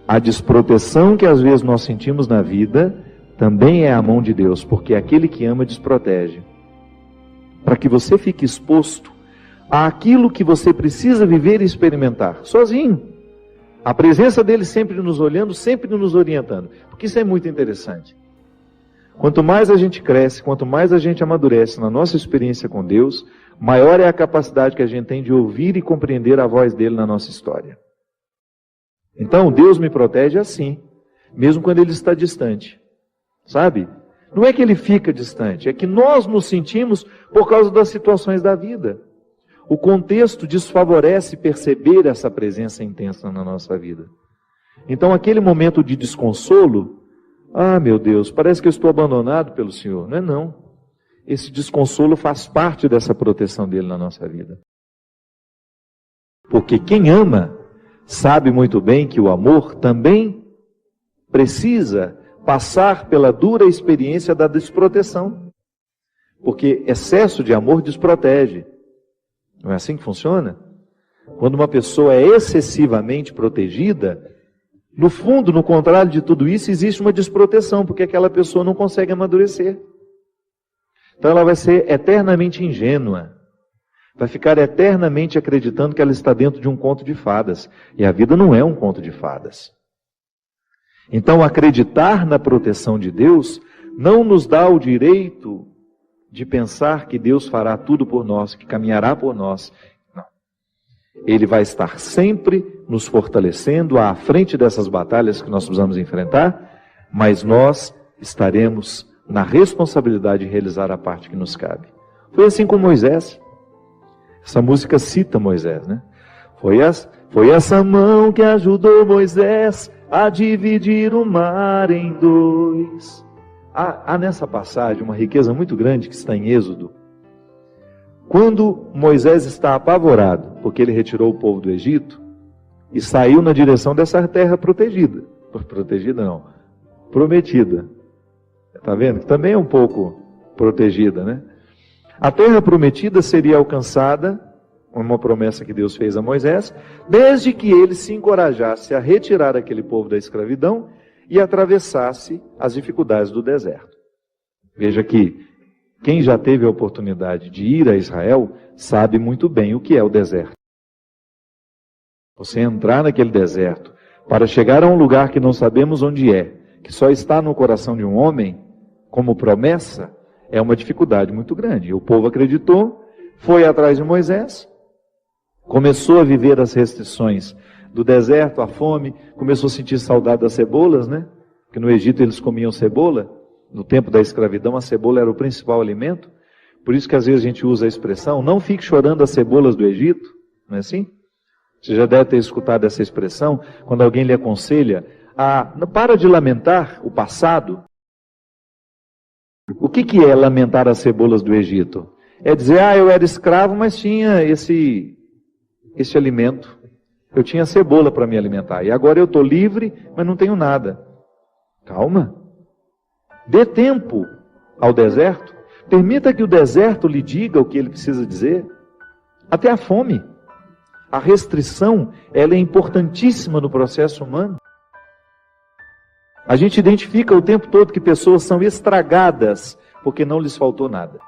A desproteção que às vezes nós sentimos na vida também é a mão de Deus, porque aquele que ama desprotege. Para que você fique exposto àquilo que você precisa viver e experimentar, sozinho. A presença dele sempre nos olhando, sempre nos orientando. Porque isso é muito interessante. Quanto mais a gente cresce, quanto mais a gente amadurece na nossa experiência com Deus, maior é a capacidade que a gente tem de ouvir e compreender a voz dele na nossa história. Então, Deus me protege assim, mesmo quando ele está distante. Sabe? Não é que ele fica distante, é que nós nos sentimos por causa das situações da vida. O contexto desfavorece perceber essa presença intensa na nossa vida. Então, aquele momento de desconsolo, meu Deus, parece que eu estou abandonado pelo Senhor. Não é não. Esse desconsolo faz parte dessa proteção dele na nossa vida. Porque quem ama sabe muito bem que o amor também precisa passar pela dura experiência da desproteção. Porque excesso de amor desprotege. Não é assim que funciona? Quando uma pessoa é excessivamente protegida, no fundo, no contrário de tudo isso, existe uma desproteção, porque aquela pessoa não consegue amadurecer. Então ela vai ser eternamente ingênua. Vai ficar eternamente acreditando que ela está dentro de um conto de fadas. E a vida não é um conto de fadas. Então acreditar na proteção de Deus não nos dá o direito de pensar que Deus fará tudo por nós, que caminhará por nós. Não. Ele vai estar sempre nos fortalecendo à frente dessas batalhas que nós precisamos enfrentar, mas nós estaremos na responsabilidade de realizar a parte que nos cabe. Foi assim com Moisés. Essa música cita Moisés, né? Foi essa mão que ajudou Moisés a dividir o mar em dois. Há nessa passagem uma riqueza muito grande que está em Êxodo. Quando Moisés está apavorado, porque ele retirou o povo do Egito e saiu na direção dessa terra protegida. Protegida não, prometida. Está vendo? Que também é um pouco protegida, né? A terra prometida seria alcançada, uma promessa que Deus fez a Moisés, desde que ele se encorajasse a retirar aquele povo da escravidão e atravessasse as dificuldades do deserto. Veja que quem já teve a oportunidade de ir a Israel sabe muito bem o que é o deserto. Você entrar naquele deserto para chegar a um lugar que não sabemos onde é, que só está no coração de um homem, como promessa, é uma dificuldade muito grande. O povo acreditou, foi atrás de Moisés, começou a viver as restrições do deserto, a fome, começou a sentir saudade das cebolas, né? Porque no Egito eles comiam cebola, no tempo da escravidão a cebola era o principal alimento, por isso que às vezes a gente usa a expressão, não fique chorando as cebolas do Egito, não é assim? Você já deve ter escutado essa expressão, quando alguém lhe aconselha, para de lamentar o passado. O que é lamentar as cebolas do Egito? É dizer, eu era escravo, mas tinha esse alimento. Eu tinha cebola para me alimentar. E agora eu estou livre, mas não tenho nada. Calma. Dê tempo ao deserto. Permita que o deserto lhe diga o que ele precisa dizer. Até a fome. A restrição, ela é importantíssima no processo humano. A gente identifica o tempo todo que pessoas são estragadas porque não lhes faltou nada.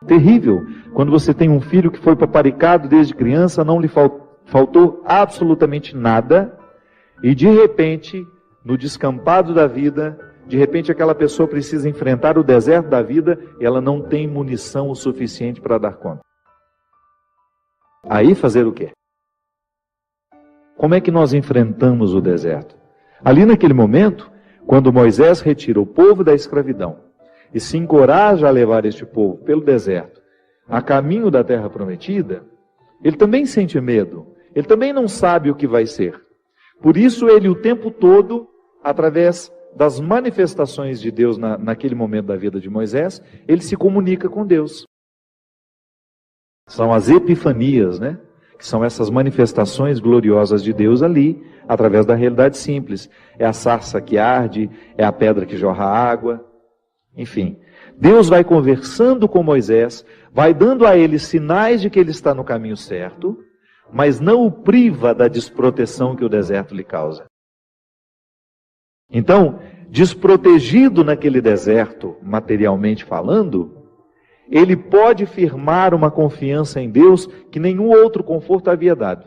Terrível, quando você tem um filho que foi paparicado desde criança, não lhe faltou absolutamente nada, e de repente, no descampado da vida, de repente aquela pessoa precisa enfrentar o deserto da vida e ela não tem munição o suficiente para dar conta. Aí fazer o quê? Como é que nós enfrentamos o deserto? Ali naquele momento, quando Moisés retira o povo da escravidão e se encoraja a levar este povo pelo deserto a caminho da terra prometida, ele também sente medo, ele também não sabe o que vai ser. Por isso ele o tempo todo, através das manifestações de Deus naquele momento da vida de Moisés, ele se comunica com Deus. São as epifanias, né? Que são essas manifestações gloriosas de Deus ali, através da realidade simples. É a sarça que arde, é a pedra que jorra água, enfim. Deus vai conversando com Moisés, vai dando a ele sinais de que ele está no caminho certo, mas não o priva da desproteção que o deserto lhe causa. Então, desprotegido naquele deserto, materialmente falando, ele pode firmar uma confiança em Deus que nenhum outro conforto havia dado.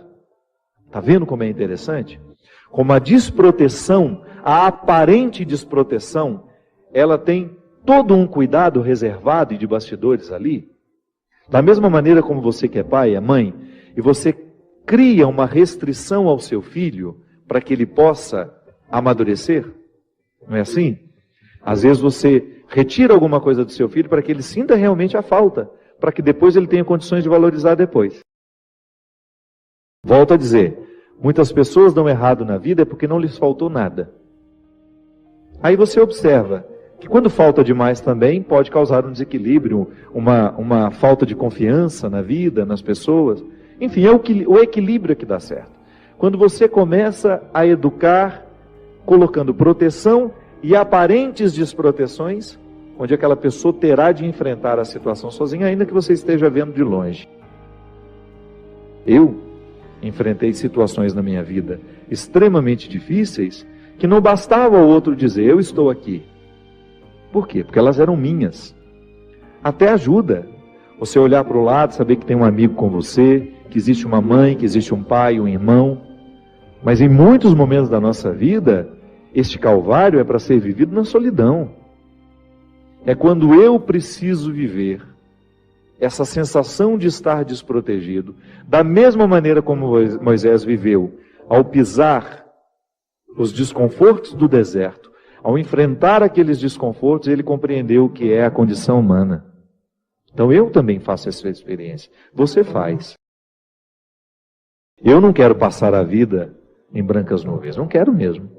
Está vendo como é interessante? Como a desproteção, a aparente desproteção, ela tem todo um cuidado reservado e de bastidores ali. Da mesma maneira como você que é pai, é mãe, e você cria uma restrição ao seu filho para que ele possa amadurecer, não é assim? Às vezes você retira alguma coisa do seu filho para que ele sinta realmente a falta, para que depois ele tenha condições de valorizar depois. Volto a dizer, muitas pessoas dão errado na vida porque não lhes faltou nada. Aí você observa que quando falta demais também pode causar um desequilíbrio, uma falta de confiança na vida, nas pessoas. Enfim, é o equilíbrio que dá certo. Quando você começa a educar, colocando proteção e aparentes desproteções, onde aquela pessoa terá de enfrentar a situação sozinha, ainda que você esteja vendo de longe. Eu enfrentei situações na minha vida extremamente difíceis, que não bastava o outro dizer, eu estou aqui. Por quê? Porque elas eram minhas. Até ajuda. Você olhar para o lado, saber que tem um amigo com você, que existe uma mãe, que existe um pai, um irmão. Mas em muitos momentos da nossa vida, este calvário é para ser vivido na solidão. É quando eu preciso viver essa sensação de estar desprotegido, da mesma maneira como Moisés viveu, ao pisar os desconfortos do deserto, ao enfrentar aqueles desconfortos, ele compreendeu o que é a condição humana. Então eu também faço essa experiência. Você faz. Eu não quero passar a vida em brancas nuvens, não quero mesmo.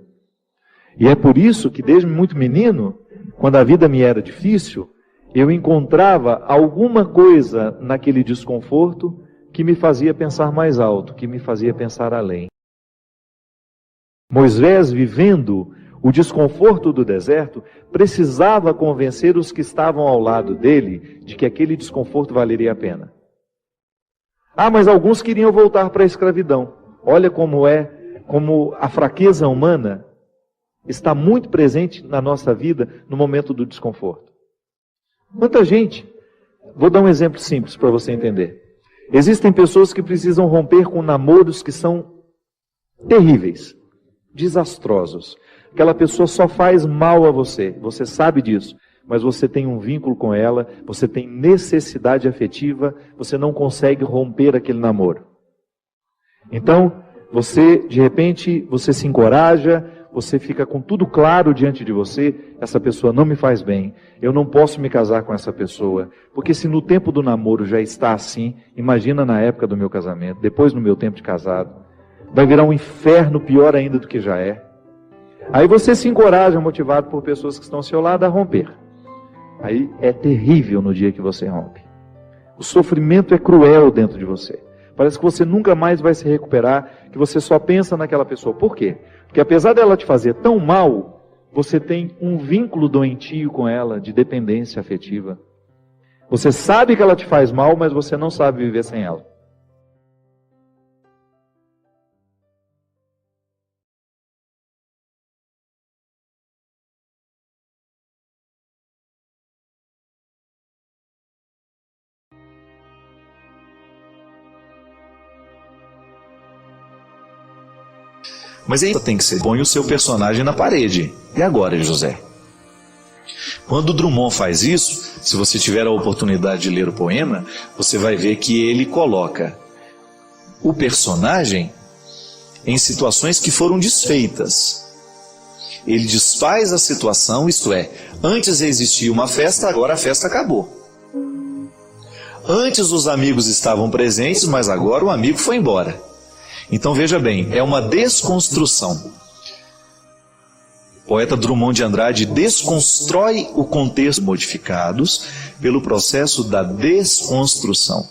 E é por isso que desde muito menino, quando a vida me era difícil, eu encontrava alguma coisa naquele desconforto que me fazia pensar mais alto, que me fazia pensar além. Moisés vivendo O desconforto do deserto precisava convencer os que estavam ao lado dele de que aquele desconforto valeria a pena. Ah, mas alguns queriam voltar para a escravidão. Olha como a fraqueza humana está muito presente na nossa vida no momento do desconforto. Quanta gente, vou dar um exemplo simples para você entender. Existem pessoas que precisam romper com namoros que são terríveis, desastrosos. Aquela pessoa só faz mal a você sabe disso, mas você tem um vínculo com ela, você tem necessidade afetiva, você não consegue romper aquele namoro. Então, de repente, você se encoraja, você fica com tudo claro diante de você, essa pessoa não me faz bem, eu não posso me casar com essa pessoa, porque se no tempo do namoro já está assim, imagina na época do meu casamento, depois no meu tempo de casado, vai virar um inferno pior ainda do que já é. Aí você se encoraja, motivado por pessoas que estão ao seu lado, a romper. Aí é terrível no dia que você rompe. O sofrimento é cruel dentro de você. Parece que você nunca mais vai se recuperar, que você só pensa naquela pessoa. Por quê? Porque apesar dela te fazer tão mal, você tem um vínculo doentio com ela, de dependência afetiva. Você sabe que ela te faz mal, mas você não sabe viver sem ela. Mas aí tem que ser, põe o seu personagem na parede. E agora, José? Quando Drummond faz isso, se você tiver a oportunidade de ler o poema, você vai ver que ele coloca o personagem em situações que foram desfeitas. Ele desfaz a situação, isto é, antes existia uma festa, agora a festa acabou. Antes os amigos estavam presentes, mas agora o amigo foi embora. Então veja bem, é uma desconstrução. O poeta Drummond de Andrade desconstrói o contexto modificados pelo processo da desconstrução.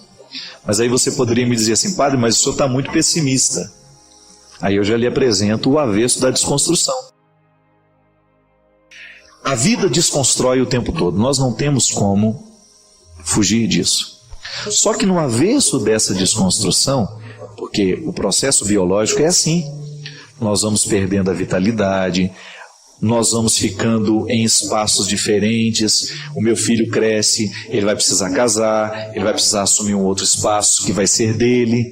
Mas aí você poderia me dizer assim, padre, mas o senhor está muito pessimista. Aí eu já lhe apresento o avesso da desconstrução. A vida desconstrói o tempo todo, nós não temos como fugir disso. Só que no avesso dessa desconstrução, porque o processo biológico é assim, nós vamos perdendo a vitalidade, nós vamos ficando em espaços diferentes, o meu filho cresce, ele vai precisar casar, ele vai precisar assumir um outro espaço que vai ser dele.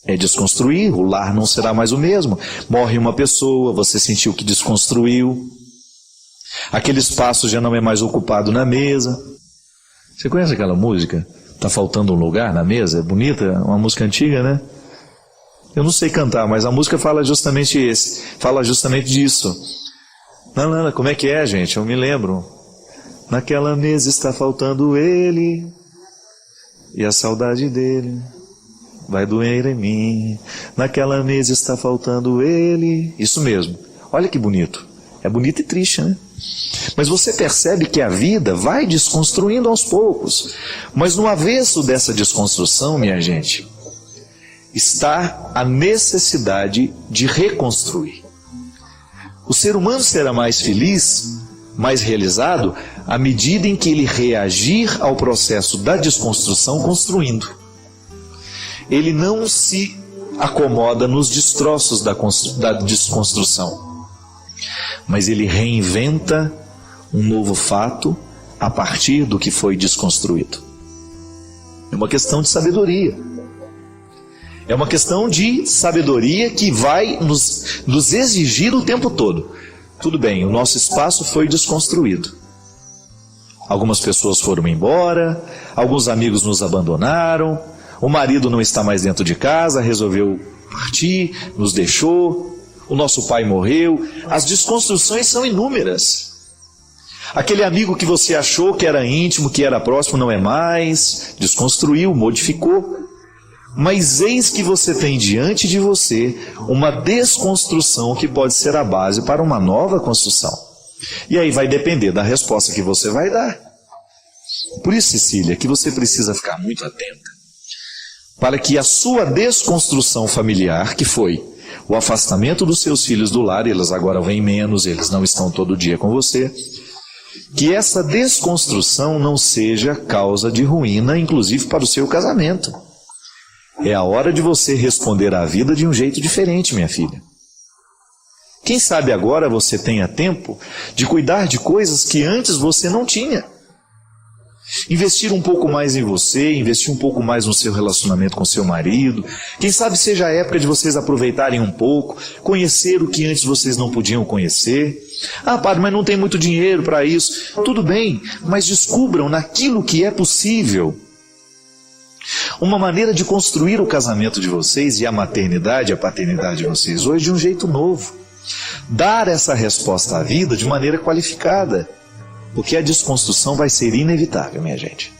É desconstruir, o lar não será mais o mesmo. Morre uma pessoa, você sentiu que desconstruiu, aquele espaço já não é mais ocupado na mesa. Você conhece aquela música? Tá faltando um lugar na mesa? É bonita, uma música antiga, né? Eu não sei cantar, mas a música fala justamente disso. Não, como é que é, gente? Eu me lembro. Naquela mesa está faltando ele, e a saudade dele vai doer em mim. Naquela mesa está faltando ele. Isso mesmo. Olha que bonito. É bonito e triste, né? Mas você percebe que a vida vai desconstruindo aos poucos. Mas no avesso dessa desconstrução, minha gente, está a necessidade de reconstruir. O ser humano será mais feliz, mais realizado, à medida em que ele reagir ao processo da desconstrução construindo. Ele não se acomoda nos destroços da desconstrução, mas ele reinventa um novo fato a partir do que foi desconstruído. É uma questão de sabedoria. É uma questão de sabedoria que vai nos exigir o tempo todo. Tudo bem, o nosso espaço foi desconstruído. Algumas pessoas foram embora, alguns amigos nos abandonaram, o marido não está mais dentro de casa, resolveu partir, nos deixou, o nosso pai morreu. As desconstruções são inúmeras. Aquele amigo que você achou que era íntimo, que era próximo, não é mais, desconstruiu, modificou. Mas eis que você tem diante de você uma desconstrução que pode ser a base para uma nova construção. E aí vai depender da resposta que você vai dar. Por isso, Cecília, que você precisa ficar muito atenta, para que a sua desconstrução familiar, que foi o afastamento dos seus filhos do lar, eles agora vêm menos, eles não estão todo dia com você, que essa desconstrução não seja causa de ruína, inclusive para o seu casamento. É a hora de você responder à vida de um jeito diferente, minha filha. Quem sabe agora você tenha tempo de cuidar de coisas que antes você não tinha. Investir um pouco mais em você, investir um pouco mais no seu relacionamento com seu marido. Quem sabe seja a época de vocês aproveitarem um pouco, conhecer o que antes vocês não podiam conhecer. Ah, padre, mas não tem muito dinheiro para isso. Tudo bem, mas descubram naquilo que é possível uma maneira de construir o casamento de vocês e a maternidade, a paternidade de vocês hoje de um jeito novo. Dar essa resposta à vida de maneira qualificada. Porque a desconstrução vai ser inevitável, minha gente.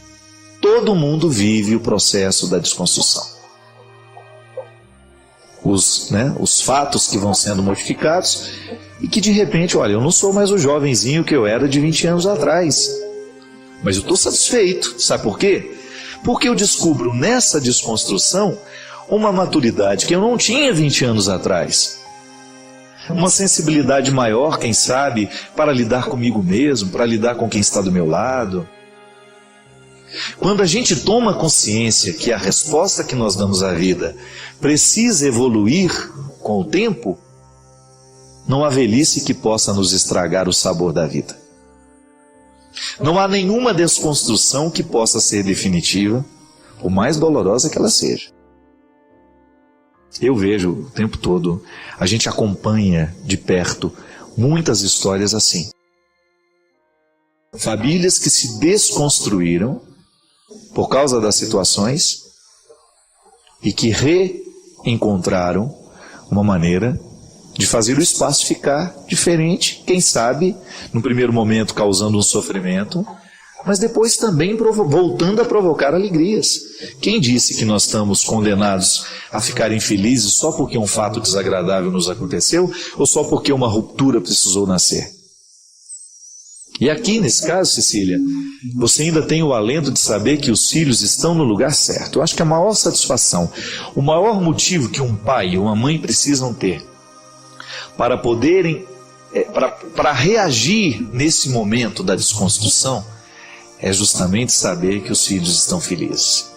Todo mundo vive o processo da desconstrução. Os fatos que vão sendo modificados e que de repente, olha, eu não sou mais o jovenzinho que eu era de 20 anos atrás. Mas eu estou satisfeito. Sabe por quê? Porque eu descubro nessa desconstrução uma maturidade que eu não tinha 20 anos atrás. Uma sensibilidade maior, quem sabe, para lidar comigo mesmo, para lidar com quem está do meu lado. Quando a gente toma consciência que a resposta que nós damos à vida precisa evoluir com o tempo, não há velhice que possa nos estragar o sabor da vida. Não há nenhuma desconstrução que possa ser definitiva, por mais dolorosa que ela seja. Eu vejo o tempo todo, a gente acompanha de perto muitas histórias assim. Famílias que se desconstruíram por causa das situações e que reencontraram uma maneira de fazer o espaço ficar diferente, quem sabe, no primeiro momento causando um sofrimento, mas depois também voltando a provocar alegrias. Quem disse que nós estamos condenados a ficar infelizes só porque um fato desagradável nos aconteceu ou só porque uma ruptura precisou nascer? E aqui, nesse caso, Cecília, você ainda tem o alento de saber que os filhos estão no lugar certo. Eu acho que a maior satisfação, o maior motivo que um pai e uma mãe precisam ter para poderem, para reagir nesse momento da desconstrução, é justamente saber que os filhos estão felizes.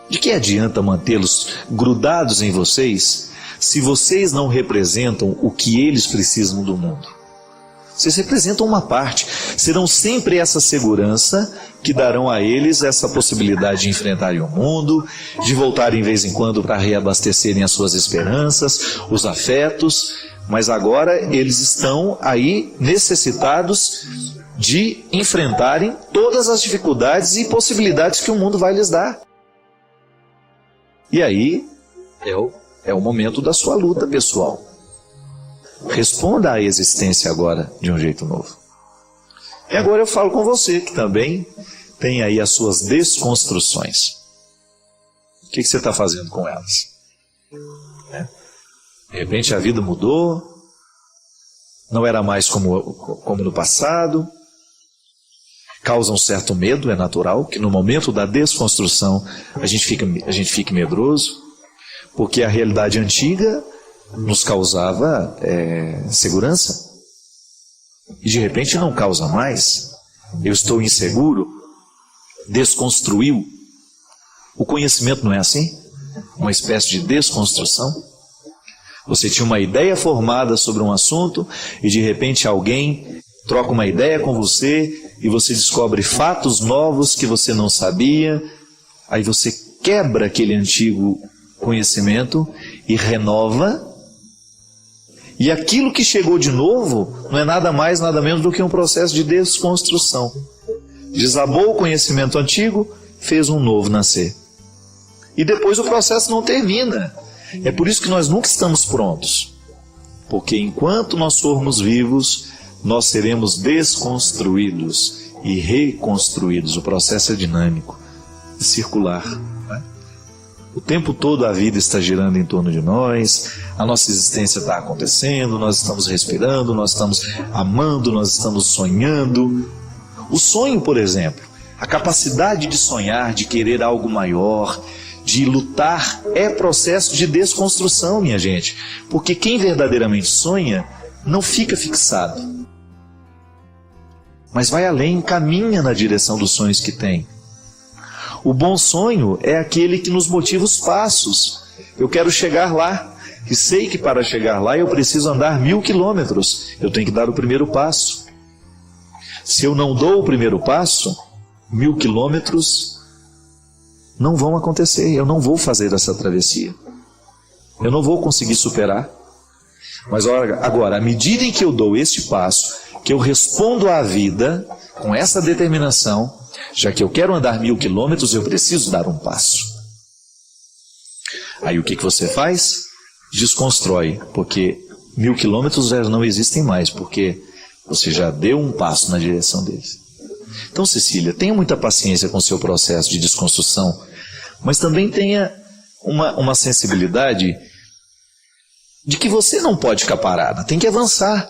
De que adianta mantê-los grudados em vocês se vocês não representam o que eles precisam do mundo? Vocês representam uma parte, serão sempre essa segurança que darão a eles essa possibilidade de enfrentarem o mundo, de voltarem de vez em quando para reabastecerem as suas esperanças, os afetos, mas agora eles estão aí necessitados de enfrentarem todas as dificuldades e possibilidades que o mundo vai lhes dar. E aí é o momento da sua luta pessoal. Responda à existência agora de um jeito novo. E agora eu falo com você que também tem aí as suas desconstruções. O que você está fazendo com elas? De repente a vida mudou, não era mais como no passado. Causa um certo medo, é natural que no momento da desconstrução a gente fique medroso, porque a realidade antiga nos causava segurança, e de repente não causa mais. Eu estou inseguro, desconstruiu. O conhecimento não é assim? Uma espécie de desconstrução. Você tinha uma ideia formada sobre um assunto e de repente alguém troca uma ideia com você e você descobre fatos novos que você não sabia. Aí você quebra aquele antigo conhecimento e renova. E aquilo que chegou de novo não é nada mais, nada menos do que um processo de desconstrução. Desabou o conhecimento antigo, fez um novo nascer. E depois o processo não termina. É por isso que nós nunca estamos prontos. Porque enquanto nós formos vivos, nós seremos desconstruídos e reconstruídos. O processo é dinâmico, circular. O tempo todo a vida está girando em torno de nós, a nossa existência está acontecendo, nós estamos respirando, nós estamos amando, nós estamos sonhando. O sonho, por exemplo, a capacidade de sonhar, de querer algo maior, de lutar é processo de desconstrução, minha gente. Porque quem verdadeiramente sonha não fica fixado, mas vai além, caminha na direção dos sonhos que tem. O bom sonho é aquele que nos motiva os passos. Eu quero chegar lá, e sei que para chegar lá eu preciso andar 1000 quilômetros. Eu tenho que dar o primeiro passo. Se eu não dou o primeiro passo, 1000 quilômetros não vão acontecer. Eu não vou fazer essa travessia. Eu não vou conseguir superar. Mas agora, à medida em que eu dou este passo, que eu respondo à vida com essa determinação, já que eu quero andar 1000 quilômetros, eu preciso dar um passo. Aí o que você faz? Desconstrói, porque 1000 quilômetros já não existem mais, porque você já deu um passo na direção deles. Então, Cecília, tenha muita paciência com o seu processo de desconstrução, mas também tenha uma sensibilidade de que você não pode ficar parada, tem que avançar.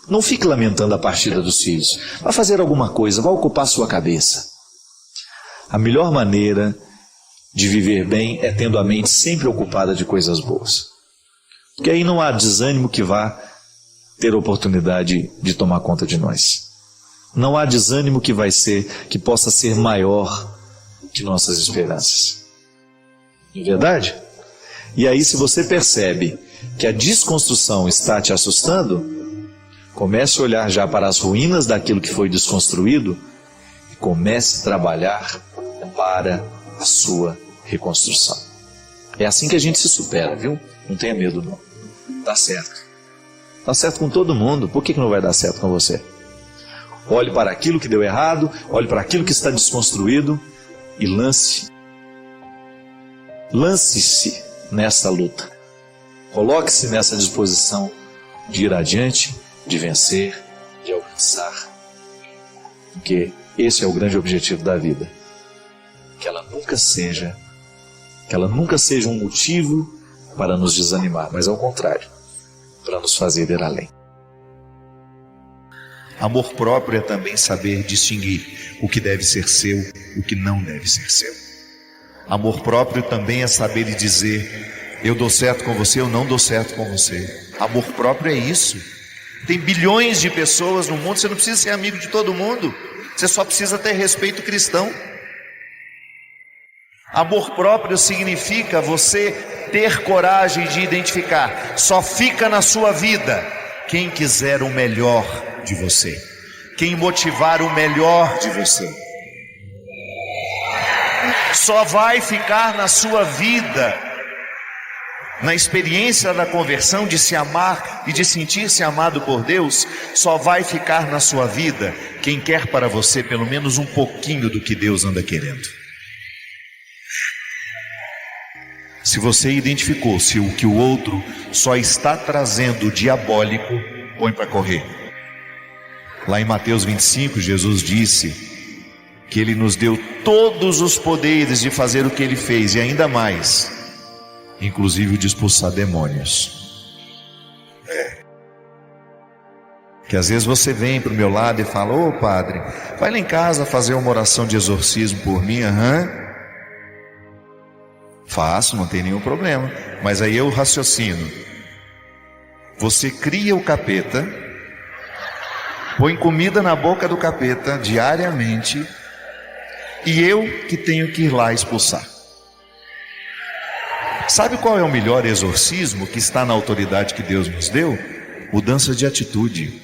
Não fique lamentando a partida dos filhos. Vá fazer alguma coisa, vá ocupar sua cabeça. A melhor maneira de viver bem é tendo a mente sempre ocupada de coisas boas. Porque aí não há desânimo que vá ter oportunidade de tomar conta de nós. Não há desânimo que possa ser maior que nossas esperanças. Não é verdade? E aí, se você percebe que a desconstrução está te assustando, comece a olhar já para as ruínas daquilo que foi desconstruído e comece a trabalhar para a sua reconstrução. É assim que a gente se supera, viu? Não tenha medo não. Dá certo. Dá certo com todo mundo. Por que não vai dar certo com você? Olhe para aquilo que deu errado, olhe para aquilo que está desconstruído e lance-se nessa luta. Coloque-se nessa disposição de ir adiante, de vencer, de alcançar. Porque esse é o grande objetivo da vida. Que ela nunca seja um motivo para nos desanimar, mas ao contrário, para nos fazer ir além. Amor próprio é também saber distinguir o que deve ser seu, o que não deve ser seu. Amor próprio também é saber dizer: eu dou certo com você, eu não dou certo com você. Amor próprio é isso. Tem bilhões de pessoas no mundo, você não precisa ser amigo de todo mundo, você só precisa ter respeito cristão. Amor próprio significa você ter coragem de identificar: só fica na sua vida quem quiser o melhor de você, quem motivar o melhor de você. Só vai ficar na sua vida, na experiência da conversão, de se amar e de sentir-se amado por Deus, só vai ficar na sua vida quem quer para você pelo menos um pouquinho do que Deus anda querendo. Se você identificou se o que o outro só está trazendo diabólico, põe para correr. Lá em Mateus 25, Jesus disse que Ele nos deu todos os poderes de fazer o que Ele fez e ainda mais, inclusive o de expulsar demônios. Que às vezes você vem para o meu lado e fala: ô padre, vai lá em casa fazer uma oração de exorcismo por mim. Faço, não tem nenhum problema. Mas aí eu raciocino: você cria o capeta, põe comida na boca do capeta diariamente, e eu que tenho que ir lá expulsar. Sabe qual é o melhor exorcismo que está na autoridade que Deus nos deu? Mudança de atitude.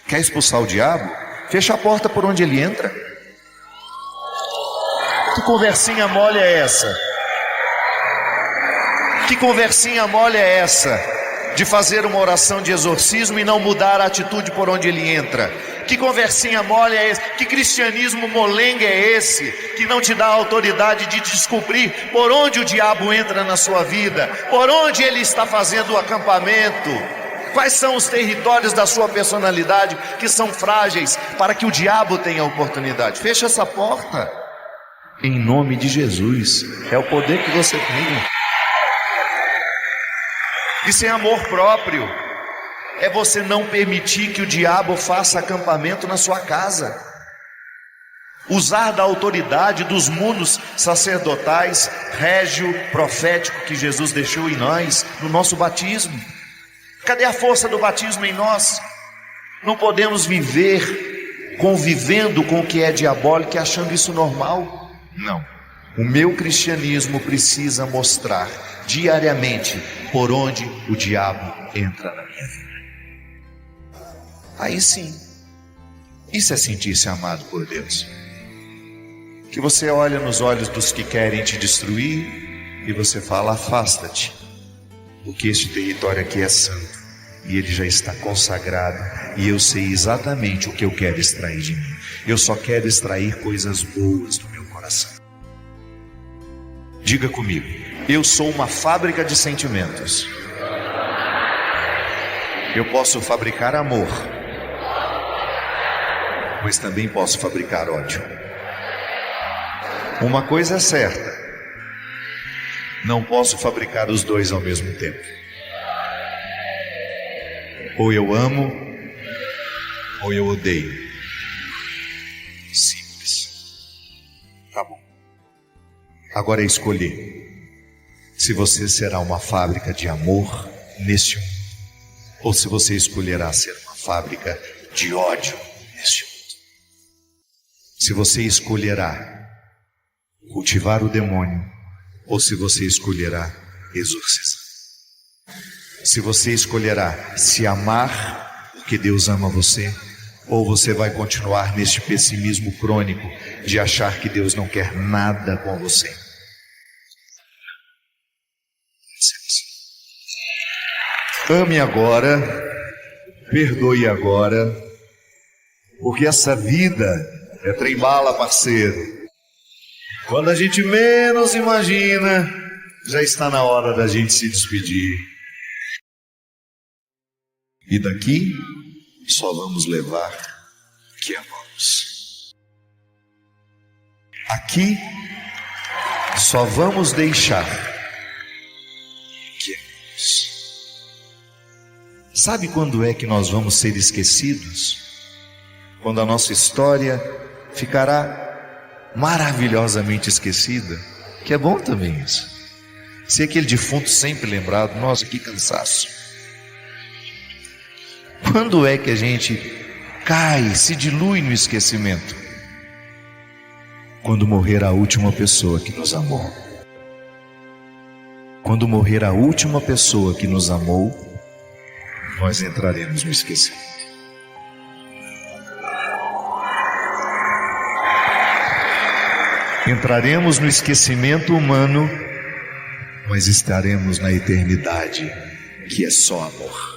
Quer expulsar o diabo? Fecha a porta por onde ele entra. Que conversinha mole é essa? Que conversinha mole é essa? De fazer uma oração de exorcismo e não mudar a atitude por onde ele entra. Que conversinha mole é esse? Que cristianismo molenga é esse? Que não te dá a autoridade de descobrir por onde o diabo entra na sua vida, por onde ele está fazendo o acampamento, quais são os territórios da sua personalidade que são frágeis para que o diabo tenha oportunidade. Fecha essa porta em nome de Jesus. É o poder que você tem. Isso é amor próprio. É você não permitir que o diabo faça acampamento na sua casa. usar da autoridade dos mundos sacerdotais, régio, profético que Jesus deixou em nós, no nosso batismo. Cadê a força do batismo em nós? Não podemos viver convivendo com o que é diabólico e achando isso normal. Não. O meu cristianismo precisa mostrar diariamente por onde o diabo entra na minha vida. Aí sim, isso é sentir-se amado por Deus. Que você olha nos olhos dos que querem te destruir e você fala: afasta-te, porque este território aqui é santo e ele já está consagrado, e eu sei exatamente o que eu quero extrair de mim. Eu só quero extrair coisas boas do meu coração. Diga comigo: eu sou uma fábrica de sentimentos. Eu posso fabricar amor, mas também posso fabricar ódio. Uma coisa é certa: não posso fabricar os dois ao mesmo tempo. Ou eu amo, ou eu odeio. Simples. Tá bom. Agora é escolher se você será uma fábrica de amor neste mundo, ou se você escolherá ser uma fábrica de ódio neste mundo. Se você escolherá cultivar o demônio, ou se você escolherá exorcizar. Se você escolherá se amar porque Deus ama você, ou você vai continuar neste pessimismo crônico de achar que Deus não quer nada com você. Ame agora, perdoe agora, porque essa vida é trem-bala, parceiro. Quando a gente menos imagina, já está na hora da gente se despedir. E daqui só vamos levar o que amamos. Aqui só vamos deixar o que amamos. Sabe quando é que nós vamos ser esquecidos? Quando a nossa história ficará maravilhosamente esquecida. Que é bom também isso. Ser aquele defunto sempre lembrado. Nossa, que cansaço. Quando é que a gente cai, se dilui no esquecimento? Quando morrer a última pessoa que nos amou. Quando morrer a última pessoa que nos amou, nós entraremos no esquecimento. Entraremos no esquecimento humano, mas estaremos na eternidade, que é só amor.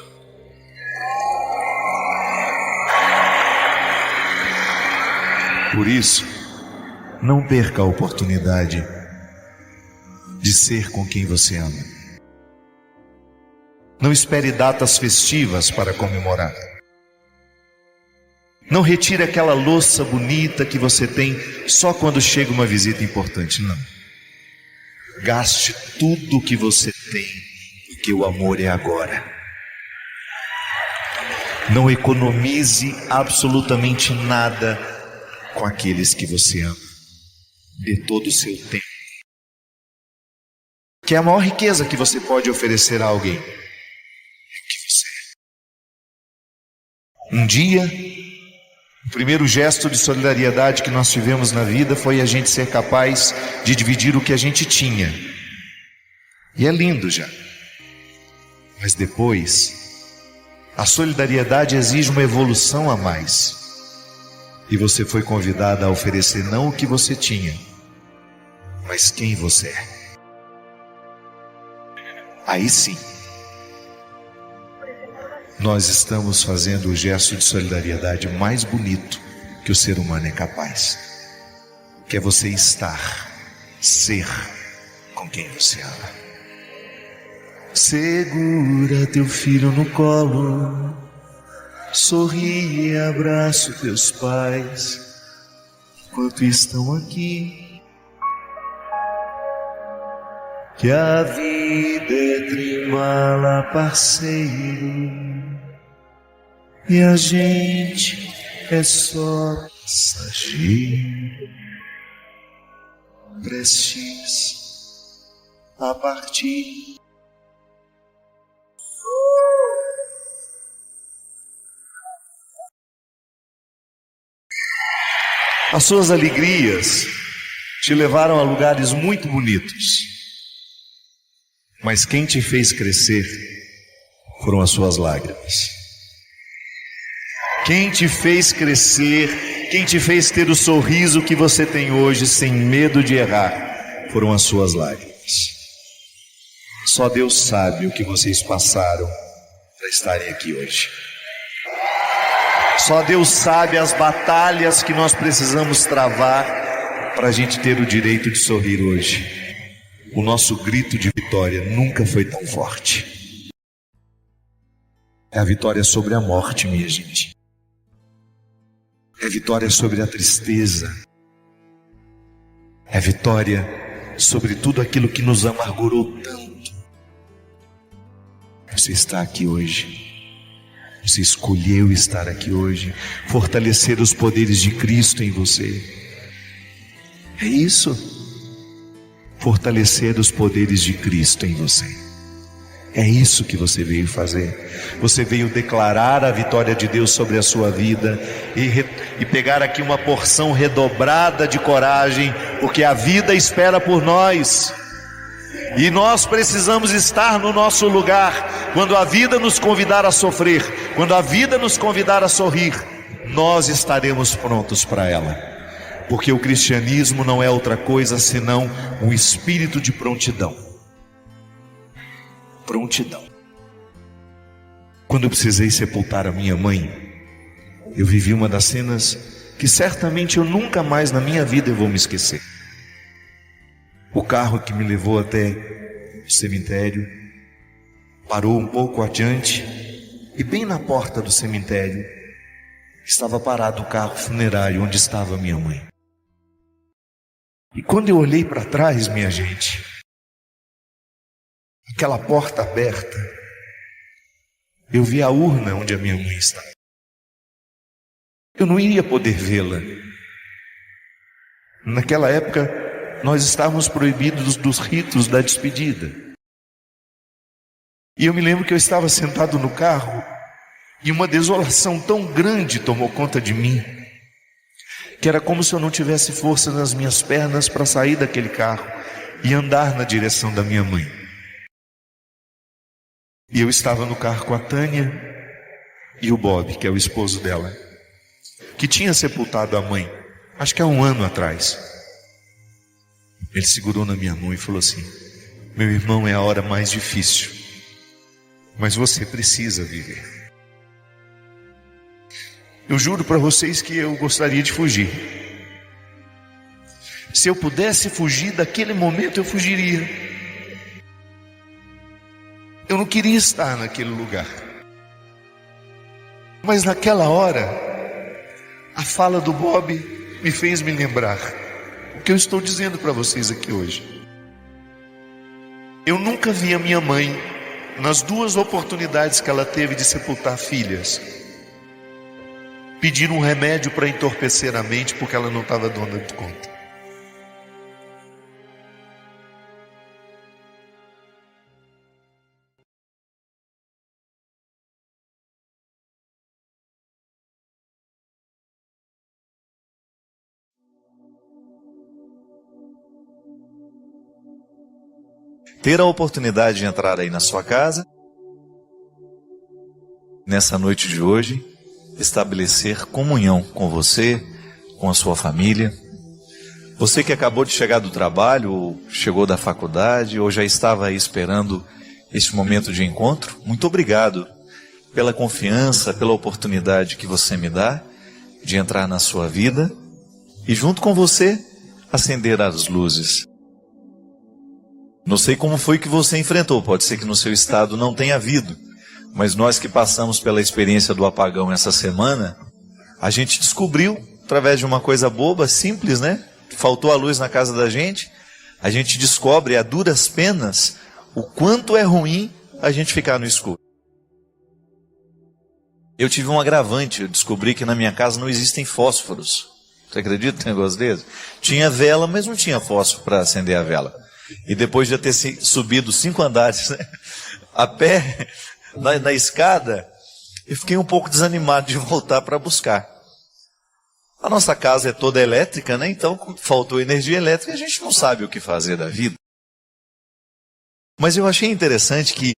Por isso, não perca a oportunidade de ser com quem você ama. Não espere datas festivas para comemorar. Não retire aquela louça bonita que você tem só quando chega uma visita importante, não. Gaste tudo o que você tem, porque o amor é agora. Não economize absolutamente nada com aqueles que você ama. Dê todo o seu tempo, que é a maior riqueza que você pode oferecer a alguém. Um dia, o primeiro gesto de solidariedade que nós tivemos na vida foi a gente ser capaz de dividir o que a gente tinha. E é lindo já. Mas depois, a solidariedade exige uma evolução a mais. E você foi convidada a oferecer não o que você tinha, mas quem você é. Aí sim, nós estamos fazendo o gesto de solidariedade mais bonito que o ser humano é capaz, que é você estar, ser com quem você ama. Segura teu filho no colo, sorri e abraça teus pais enquanto estão aqui. Que a vida é trem-bala, parceiro, e a gente é só passageiro. prestes a partir. As suas alegrias te levaram a lugares muito bonitos, mas quem te fez crescer foram as suas lágrimas. Quem te fez crescer, quem te fez ter o sorriso que você tem hoje sem medo de errar, foram as suas lágrimas. Só Deus sabe o que vocês passaram para estarem aqui hoje. Só Deus sabe as batalhas que nós precisamos travar para a gente ter o direito de sorrir hoje. O nosso grito de vitória nunca foi tão forte. É a vitória sobre a morte, minha gente. É a vitória sobre a tristeza. É a vitória sobre tudo aquilo que nos amargurou tanto. Você está aqui hoje. Você escolheu estar aqui hoje, fortalecer os poderes de Cristo em você. É isso. Fortalecer os poderes de Cristo em você. É isso que você veio fazer. Você veio declarar a vitória de Deus sobre a sua vida e pegar aqui uma porção redobrada de coragem, porque a vida espera por nós. E nós precisamos estar no nosso lugar. Quando a vida nos convidar a sofrer, quando a vida nos convidar a sorrir, nós estaremos prontos para ela. Porque o cristianismo não é outra coisa senão um espírito de prontidão. Prontidão. Quando eu precisei sepultar a minha mãe, eu vivi uma das cenas que certamente eu nunca mais na minha vida eu vou me esquecer. O carro que me levou até o cemitério parou um pouco adiante e bem na porta do cemitério estava parado o carro funerário onde estava minha mãe. E quando eu olhei para trás, minha gente, aquela porta aberta, eu vi a urna onde a minha mãe estava. Eu não iria poder vê-la. Naquela época, nós estávamos proibidos dos ritos da despedida. E eu me lembro que eu estava sentado no carro e uma desolação tão grande tomou conta de mim, que era como se eu não tivesse força nas minhas pernas para sair daquele carro e andar na direção da minha mãe. E eu estava no carro com a Tânia e o Bob, que é o esposo dela, que tinha sepultado a mãe, acho que há 1 ano atrás. Ele segurou na minha mão e falou assim: meu irmão, é a hora mais difícil, mas você precisa viver. Eu juro para vocês que eu gostaria de fugir. Se eu pudesse fugir daquele momento, eu fugiria. Eu não queria estar naquele lugar. Mas naquela hora, a fala do Bob me fez me lembrar o que eu estou dizendo para vocês aqui hoje. Eu nunca vi a minha mãe, nas 2 oportunidades que ela teve de sepultar filhas, pedir um remédio para entorpecer a mente, porque ela não estava dando conta. Ter a oportunidade de entrar aí na sua casa, nessa noite de hoje, estabelecer comunhão com você, com a sua família. Você que acabou de chegar do trabalho, ou chegou da faculdade, ou já estava aí esperando este momento de encontro, muito obrigado pela confiança, pela oportunidade que você me dá de entrar na sua vida e junto com você acender as luzes. Não sei como foi que você enfrentou, pode ser que no seu estado não tenha havido, mas nós que passamos pela experiência do apagão essa semana, a gente descobriu, através de uma coisa boba, simples, né? Faltou a luz na casa da gente, a gente descobre a duras penas o quanto é ruim a gente ficar no escuro. Eu tive um agravante, eu descobri que na minha casa não existem fósforos. Você acredita num negócio desse? Tinha vela, mas não tinha fósforo para acender a vela. E depois de eu ter subido 5 andares, né, a pé, na escada, eu fiquei um pouco desanimado de voltar para buscar. A nossa casa é toda elétrica, né? Então faltou energia elétrica e a gente não sabe o que fazer da vida. Mas eu achei interessante que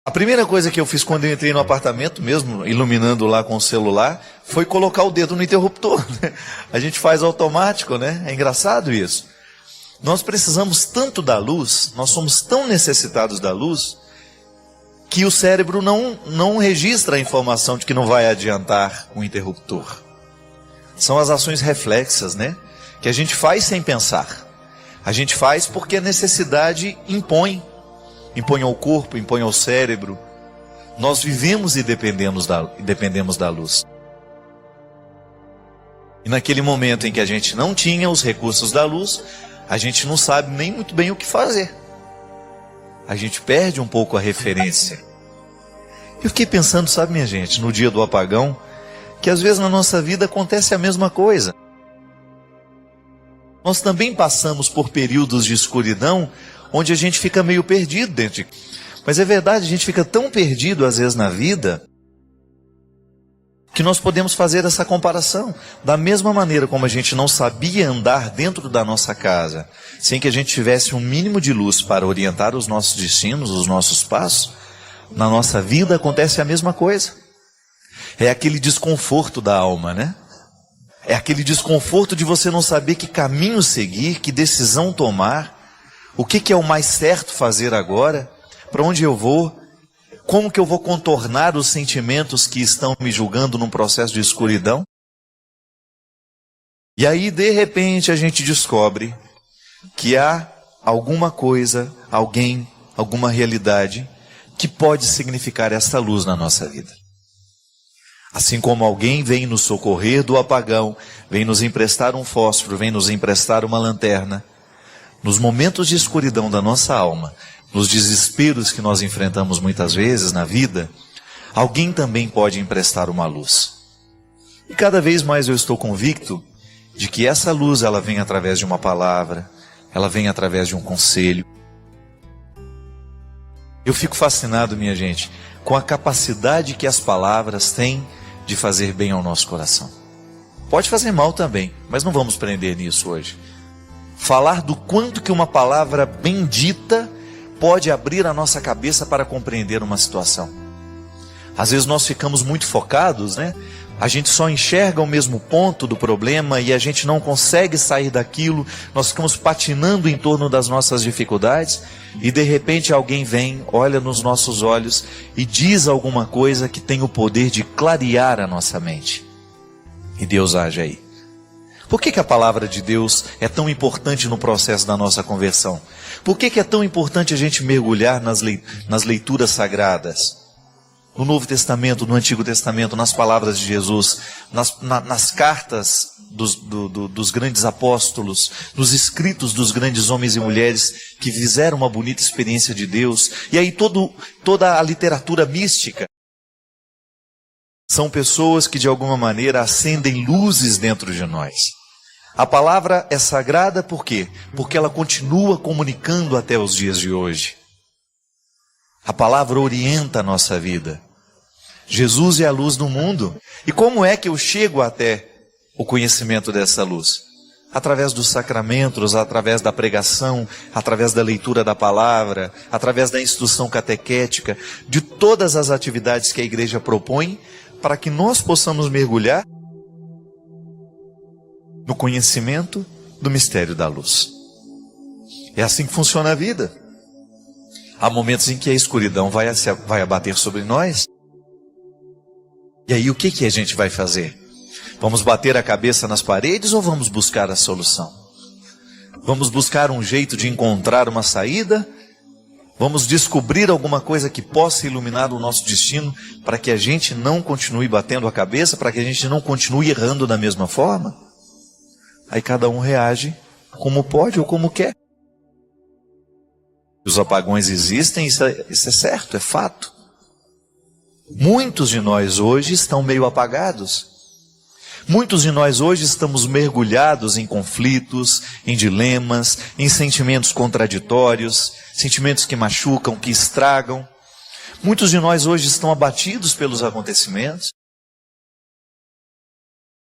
a primeira coisa que eu fiz quando eu entrei no apartamento, mesmo iluminando lá com o celular, foi colocar o dedo no interruptor. Né? A gente faz automático, né? É engraçado isso. Nós precisamos tanto da luz, nós somos tão necessitados da luz, que o cérebro não registra a informação de que não vai adiantar o interruptor. São as ações reflexas, né? Que a gente faz sem pensar. A gente faz porque a necessidade impõe ao corpo, impõe ao cérebro. Nós vivemos e dependemos da luz. E naquele momento em que a gente não tinha os recursos da luz, a gente não sabe nem muito bem o que fazer. A gente perde um pouco a referência. Eu fiquei pensando, sabe, minha gente, no dia do apagão, que às vezes na nossa vida acontece a mesma coisa. Nós também passamos por períodos de escuridão, onde a gente fica meio perdido dentro de... Mas é verdade, a gente fica tão perdido às vezes na vida, que nós podemos fazer essa comparação. Da mesma maneira como a gente não sabia andar dentro da nossa casa, sem que a gente tivesse um mínimo de luz para orientar os nossos destinos, os nossos passos, na nossa vida acontece a mesma coisa. É aquele desconforto da alma, né? É aquele desconforto de você não saber que caminho seguir, que decisão tomar, o que é o mais certo fazer agora, para onde eu vou, como que eu vou contornar os sentimentos que estão me julgando num processo de escuridão. E aí, de repente, a gente descobre que há alguma coisa, alguém, alguma realidade que pode significar essa luz na nossa vida. Assim como alguém vem nos socorrer do apagão, vem nos emprestar um fósforo, vem nos emprestar uma lanterna, nos momentos de escuridão da nossa alma, nos desesperos que nós enfrentamos muitas vezes na vida, alguém também pode emprestar uma luz. E cada vez mais eu estou convicto de que essa luz ela vem através de uma palavra, ela vem através de um conselho. Eu fico fascinado, minha gente, com a capacidade que as palavras têm de fazer bem ao nosso coração. Pode fazer mal também, mas não vamos prender nisso hoje. Falar do quanto que uma palavra bendita pode abrir a nossa cabeça para compreender uma situação. Às vezes nós ficamos muito focados, né? A gente só enxerga o mesmo ponto do problema e a gente não consegue sair daquilo. Nós ficamos patinando em torno das nossas dificuldades e de repente alguém vem, olha nos nossos olhos e diz alguma coisa que tem o poder de clarear a nossa mente. E Deus age aí. Por que a palavra de Deus é tão importante no processo da nossa conversão? Por que é tão importante a gente mergulhar nas leituras sagradas? No Novo Testamento, no Antigo Testamento, nas palavras de Jesus, nas cartas dos grandes apóstolos, nos escritos dos grandes homens e mulheres que fizeram uma bonita experiência de Deus. E aí toda a literatura mística. São pessoas que de alguma maneira acendem luzes dentro de nós. A palavra é sagrada por quê? Porque ela continua comunicando até os dias de hoje. A palavra orienta a nossa vida. Jesus é a luz do mundo. E como é que eu chego até o conhecimento dessa luz? Através dos sacramentos, através da pregação, através da leitura da palavra, através da instrução catequética, de todas as atividades que a igreja propõe, para que nós possamos mergulhar no conhecimento do mistério da luz. É assim que funciona a vida. Há momentos em que a escuridão vai abater sobre nós. E aí o que a gente vai fazer? Vamos bater a cabeça nas paredes ou vamos buscar a solução? Vamos buscar um jeito de encontrar uma saída? Vamos descobrir alguma coisa que possa iluminar o nosso destino para que a gente não continue batendo a cabeça, para que a gente não continue errando da mesma forma? Aí cada um reage como pode ou como quer. Os apagões existem, isso é certo, é fato. Muitos de nós hoje estão meio apagados, Muitos de nós hoje estamos mergulhados em conflitos, em dilemas, em sentimentos contraditórios, sentimentos que machucam, que estragam. Muitos de nós hoje estão abatidos pelos acontecimentos.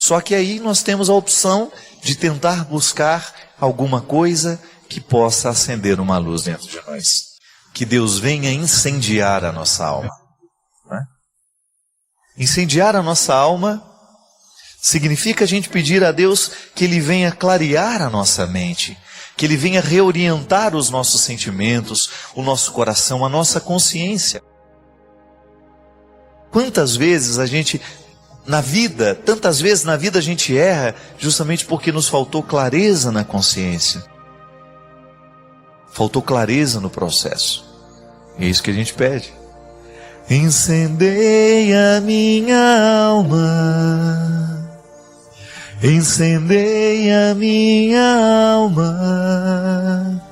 Só que aí nós temos a opção de tentar buscar alguma coisa que possa acender uma luz dentro de nós. Que Deus venha incendiar a nossa alma. Né? Incendiar a nossa alma significa a gente pedir a Deus que Ele venha clarear a nossa mente, que Ele venha reorientar os nossos sentimentos, o nosso coração, a nossa consciência. Quantas vezes tantas vezes na vida a gente erra justamente porque nos faltou clareza na consciência. Faltou clareza no processo. É isso que a gente pede. Incendeia minha alma, incendeia minha alma,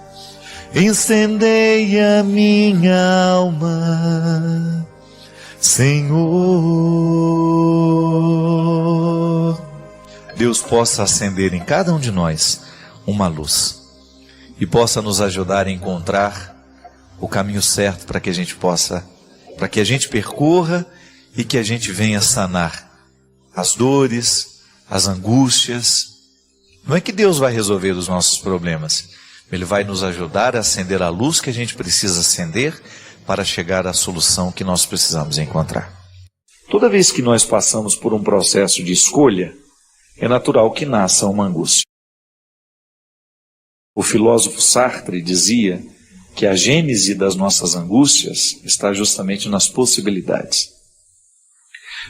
incendeia minha alma, Senhor. Deus possa acender em cada um de nós uma luz e possa nos ajudar a encontrar o caminho certo para que a gente percorra e que a gente venha sanar as dores, as angústias. Não é que Deus vai resolver os nossos problemas, Ele vai nos ajudar a acender a luz que a gente precisa acender para chegar à solução que nós precisamos encontrar. Toda vez que nós passamos por um processo de escolha, é natural que nasça uma angústia. O filósofo Sartre dizia que a gênese das nossas angústias está justamente nas possibilidades.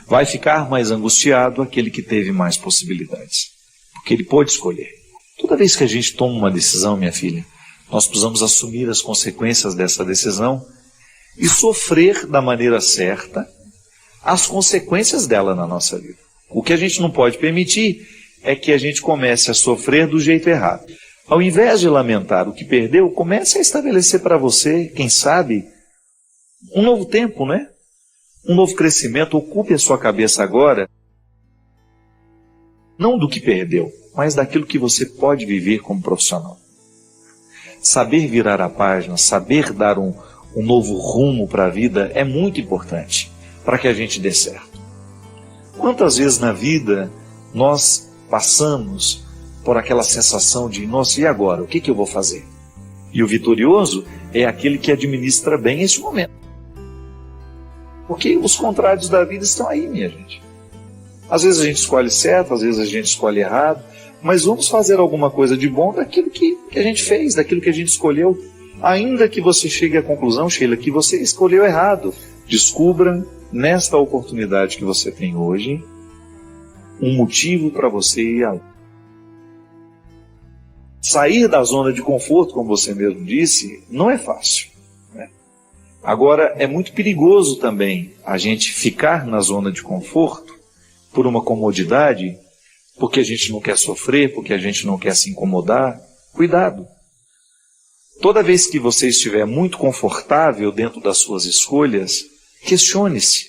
Vai ficar mais angustiado aquele que teve mais possibilidades, porque ele pôde escolher. Toda vez que a gente toma uma decisão, minha filha, nós precisamos assumir as consequências dessa decisão e sofrer da maneira certa as consequências dela na nossa vida. O que a gente não pode permitir é que a gente comece a sofrer do jeito errado. Ao invés de lamentar o que perdeu, comece a estabelecer para você, quem sabe, um novo tempo, né? Um novo crescimento. Ocupe a sua cabeça agora, não do que perdeu, mas daquilo que você pode viver como profissional. Saber virar a página, saber dar um novo rumo para a vida é muito importante para que a gente dê certo. Quantas vezes na vida nós passamos por aquela sensação de, nossa, e agora? O que eu vou fazer? E o vitorioso é aquele que administra bem esse momento. Porque os contrários da vida estão aí, minha gente. Às vezes a gente escolhe certo, às vezes a gente escolhe errado, mas vamos fazer alguma coisa de bom daquilo que a gente fez, daquilo que a gente escolheu. Ainda que você chegue à conclusão, Sheila, que você escolheu errado, descubra nesta oportunidade que você tem hoje um motivo para você ir além. Sair da zona de conforto, como você mesmo disse, não é fácil, né? Agora, é muito perigoso também a gente ficar na zona de conforto por uma comodidade, porque a gente não quer sofrer, porque a gente não quer se incomodar. Cuidado! Toda vez que você estiver muito confortável dentro das suas escolhas, questione-se.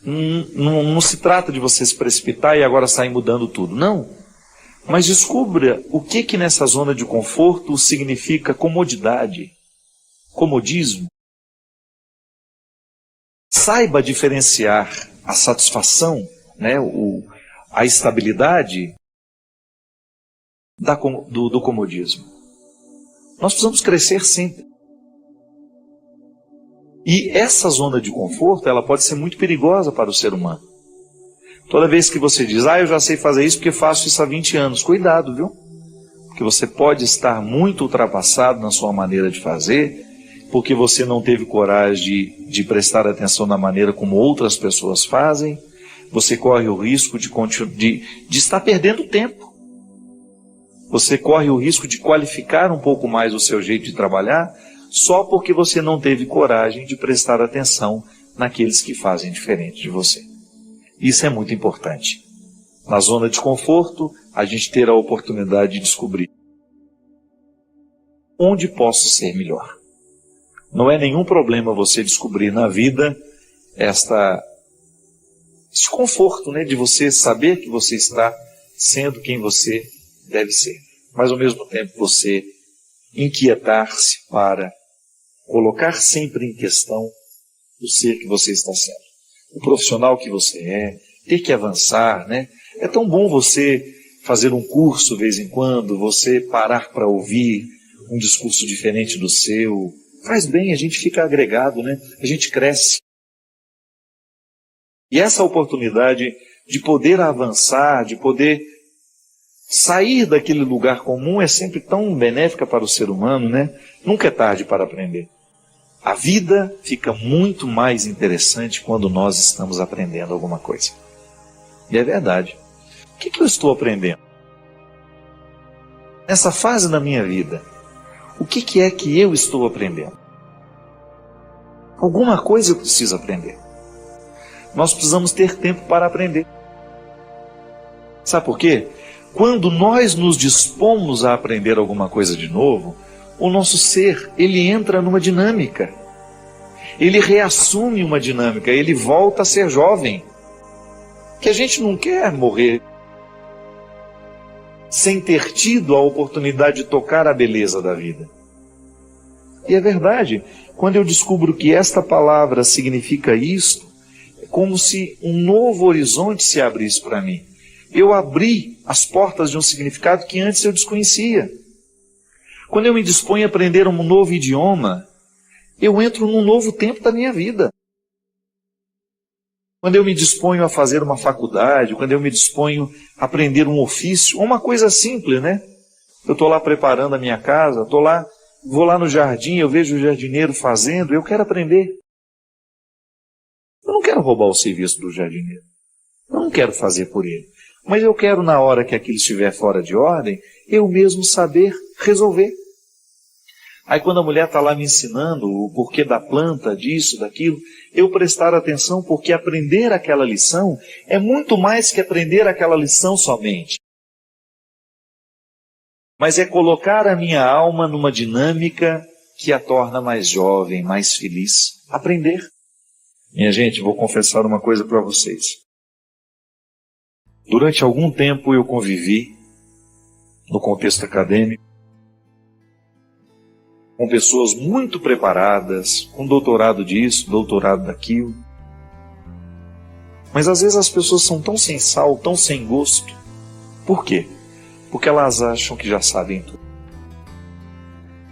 Não se trata de você se precipitar e agora sair mudando tudo. Não. Mas descubra o que nessa zona de conforto significa comodidade, comodismo. Saiba diferenciar a satisfação, né, a estabilidade do comodismo. Nós precisamos crescer sempre. E essa zona de conforto, ela pode ser muito perigosa para o ser humano. Toda vez que você diz, eu já sei fazer isso porque faço isso há 20 anos. Cuidado, viu? Porque você pode estar muito ultrapassado na sua maneira de fazer, porque você não teve coragem de prestar atenção na maneira como outras pessoas fazem. Você corre o risco de estar perdendo tempo. Você corre o risco de qualificar um pouco mais o seu jeito de trabalhar, só porque você não teve coragem de prestar atenção naqueles que fazem diferente de você. Isso é muito importante. Na zona de conforto, a gente ter a oportunidade de descobrir onde posso ser melhor. Não é nenhum problema você descobrir na vida esta esse conforto, né, de você saber que você está sendo quem você deve ser. Mas ao mesmo tempo você inquietar-se para colocar sempre em questão o ser que você está sendo, o profissional que você é, ter que avançar, né? É tão bom você fazer um curso de vez em quando, você parar para ouvir um discurso diferente do seu. Faz bem, a gente fica agregado, né? A gente cresce. E essa oportunidade de poder avançar, de poder sair daquele lugar comum é sempre tão benéfica para o ser humano, né? Nunca é tarde para aprender. A vida fica muito mais interessante quando nós estamos aprendendo alguma coisa. E é verdade. O que eu estou aprendendo? Nessa fase da minha vida, o que é que eu estou aprendendo? Alguma coisa eu preciso aprender. Nós precisamos ter tempo para aprender. Sabe por quê? Quando nós nos dispomos a aprender alguma coisa de novo, o nosso ser, ele entra numa dinâmica. Ele reassume uma dinâmica, ele volta a ser jovem. Que a gente não quer morrer sem ter tido a oportunidade de tocar a beleza da vida. E é verdade, quando eu descubro que esta palavra significa isto, é como se um novo horizonte se abrisse para mim. Eu abri as portas de um significado que antes eu desconhecia. Quando eu me disponho a aprender um novo idioma, eu entro num novo tempo da minha vida. Quando eu me disponho a fazer uma faculdade, quando eu me disponho a aprender um ofício, uma coisa simples, né? Eu estou lá preparando a minha casa, vou lá no jardim, eu vejo o jardineiro fazendo, eu quero aprender. Eu não quero roubar o serviço do jardineiro. Eu não quero fazer por ele. Mas eu quero, na hora que aquilo estiver fora de ordem, eu mesmo saber resolver. Aí quando a mulher está lá me ensinando o porquê da planta, disso, daquilo, eu prestar atenção, porque aprender aquela lição é muito mais que aprender aquela lição somente. Mas é colocar a minha alma numa dinâmica que a torna mais jovem, mais feliz. Aprender. Minha gente, vou confessar uma coisa para vocês. Durante algum tempo eu convivi, no contexto acadêmico, com pessoas muito preparadas, com doutorado disso, doutorado daquilo. Mas às vezes as pessoas são tão sem sal, tão sem gosto. Por quê? Porque elas acham que já sabem tudo.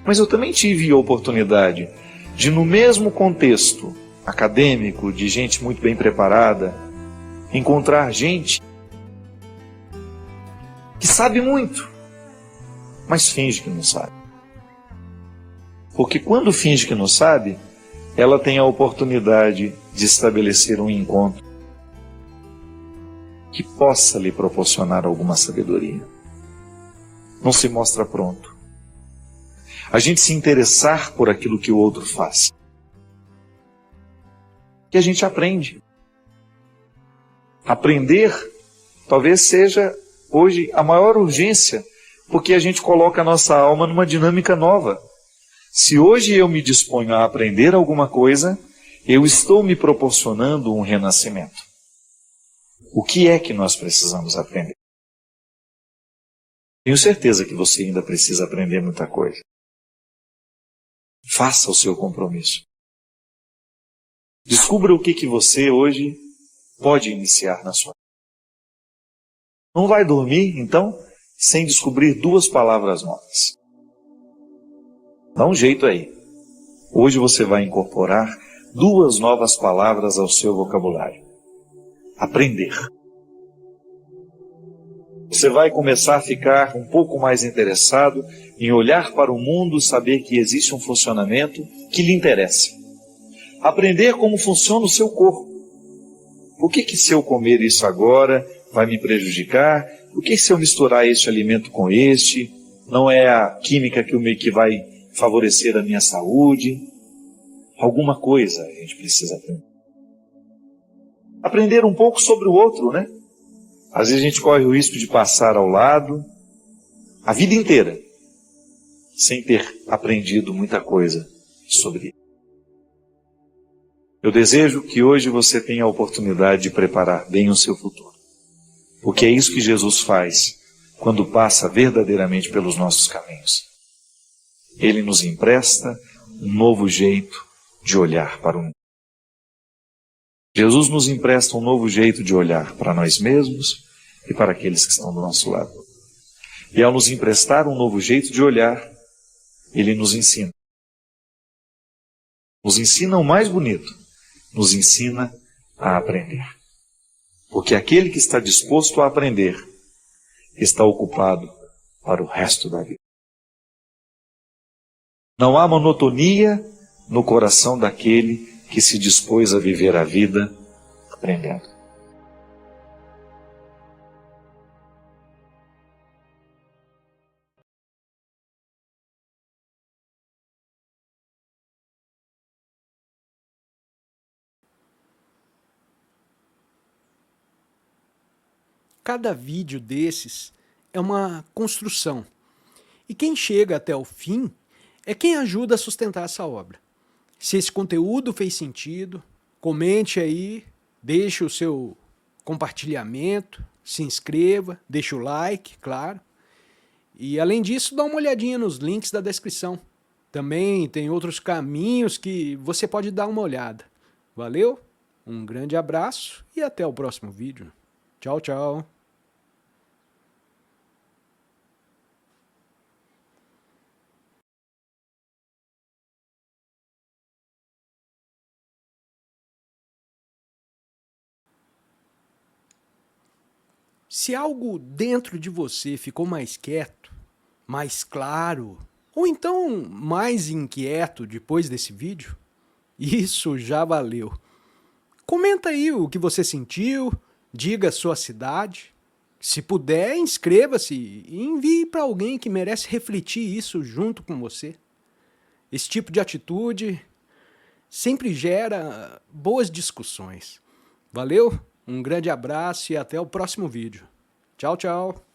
Mas eu também tive a oportunidade de, no mesmo contexto acadêmico, de gente muito bem preparada, encontrar gente que sabe muito, mas finge que não sabe. Porque quando finge que não sabe, ela tem a oportunidade de estabelecer um encontro que possa lhe proporcionar alguma sabedoria. Não se mostra pronto. A gente se interessar por aquilo que o outro faz. Que a gente aprende. Aprender talvez seja hoje a maior urgência, porque a gente coloca a nossa alma numa dinâmica nova. Se hoje eu me disponho a aprender alguma coisa, eu estou me proporcionando um renascimento. O que é que nós precisamos aprender? Tenho certeza que você ainda precisa aprender muita coisa. Faça o seu compromisso. Descubra o que você hoje pode iniciar na sua vida. Não vai dormir, então, sem descobrir 2 palavras novas. Dá um jeito aí. Hoje você vai incorporar 2 novas palavras ao seu vocabulário. Aprender. Você vai começar a ficar um pouco mais interessado em olhar para o mundo, saber que existe um funcionamento que lhe interessa. Aprender como funciona o seu corpo. Por que se eu comer isso agora vai me prejudicar? Por que se eu misturar este alimento com este? Não é a química que vai favorecer a minha saúde? Alguma coisa a gente precisa aprender. Aprender um pouco sobre o outro, né? Às vezes a gente corre o risco de passar ao lado a vida inteira sem ter aprendido muita coisa sobre ele. Eu desejo que hoje você tenha a oportunidade de preparar bem o seu futuro. Porque é isso que Jesus faz quando passa verdadeiramente pelos nossos caminhos. Ele nos empresta um novo jeito de olhar para o mundo. Jesus nos empresta um novo jeito de olhar para nós mesmos e para aqueles que estão do nosso lado. E ao nos emprestar um novo jeito de olhar, Ele nos ensina. Nos ensina o mais bonito, nos ensina a aprender. Porque aquele que está disposto a aprender está ocupado para o resto da vida. Não há monotonia no coração daquele que se dispôs a viver a vida aprendendo. Cada vídeo desses é uma construção. E quem chega até o fim é quem ajuda a sustentar essa obra. Se esse conteúdo fez sentido, comente aí, deixe o seu compartilhamento, se inscreva, deixe o like, claro. E além disso, dá uma olhadinha nos links da descrição. Também tem outros caminhos que você pode dar uma olhada. Valeu, um grande abraço e até o próximo vídeo. Tchau, tchau. Se algo dentro de você ficou mais quieto, mais claro, ou então mais inquieto depois desse vídeo, isso já valeu. Comenta aí o que você sentiu, diga a sua cidade. Se puder, inscreva-se e envie para alguém que merece refletir isso junto com você. Esse tipo de atitude sempre gera boas discussões. Valeu? Um grande abraço e até o próximo vídeo. Tchau, tchau!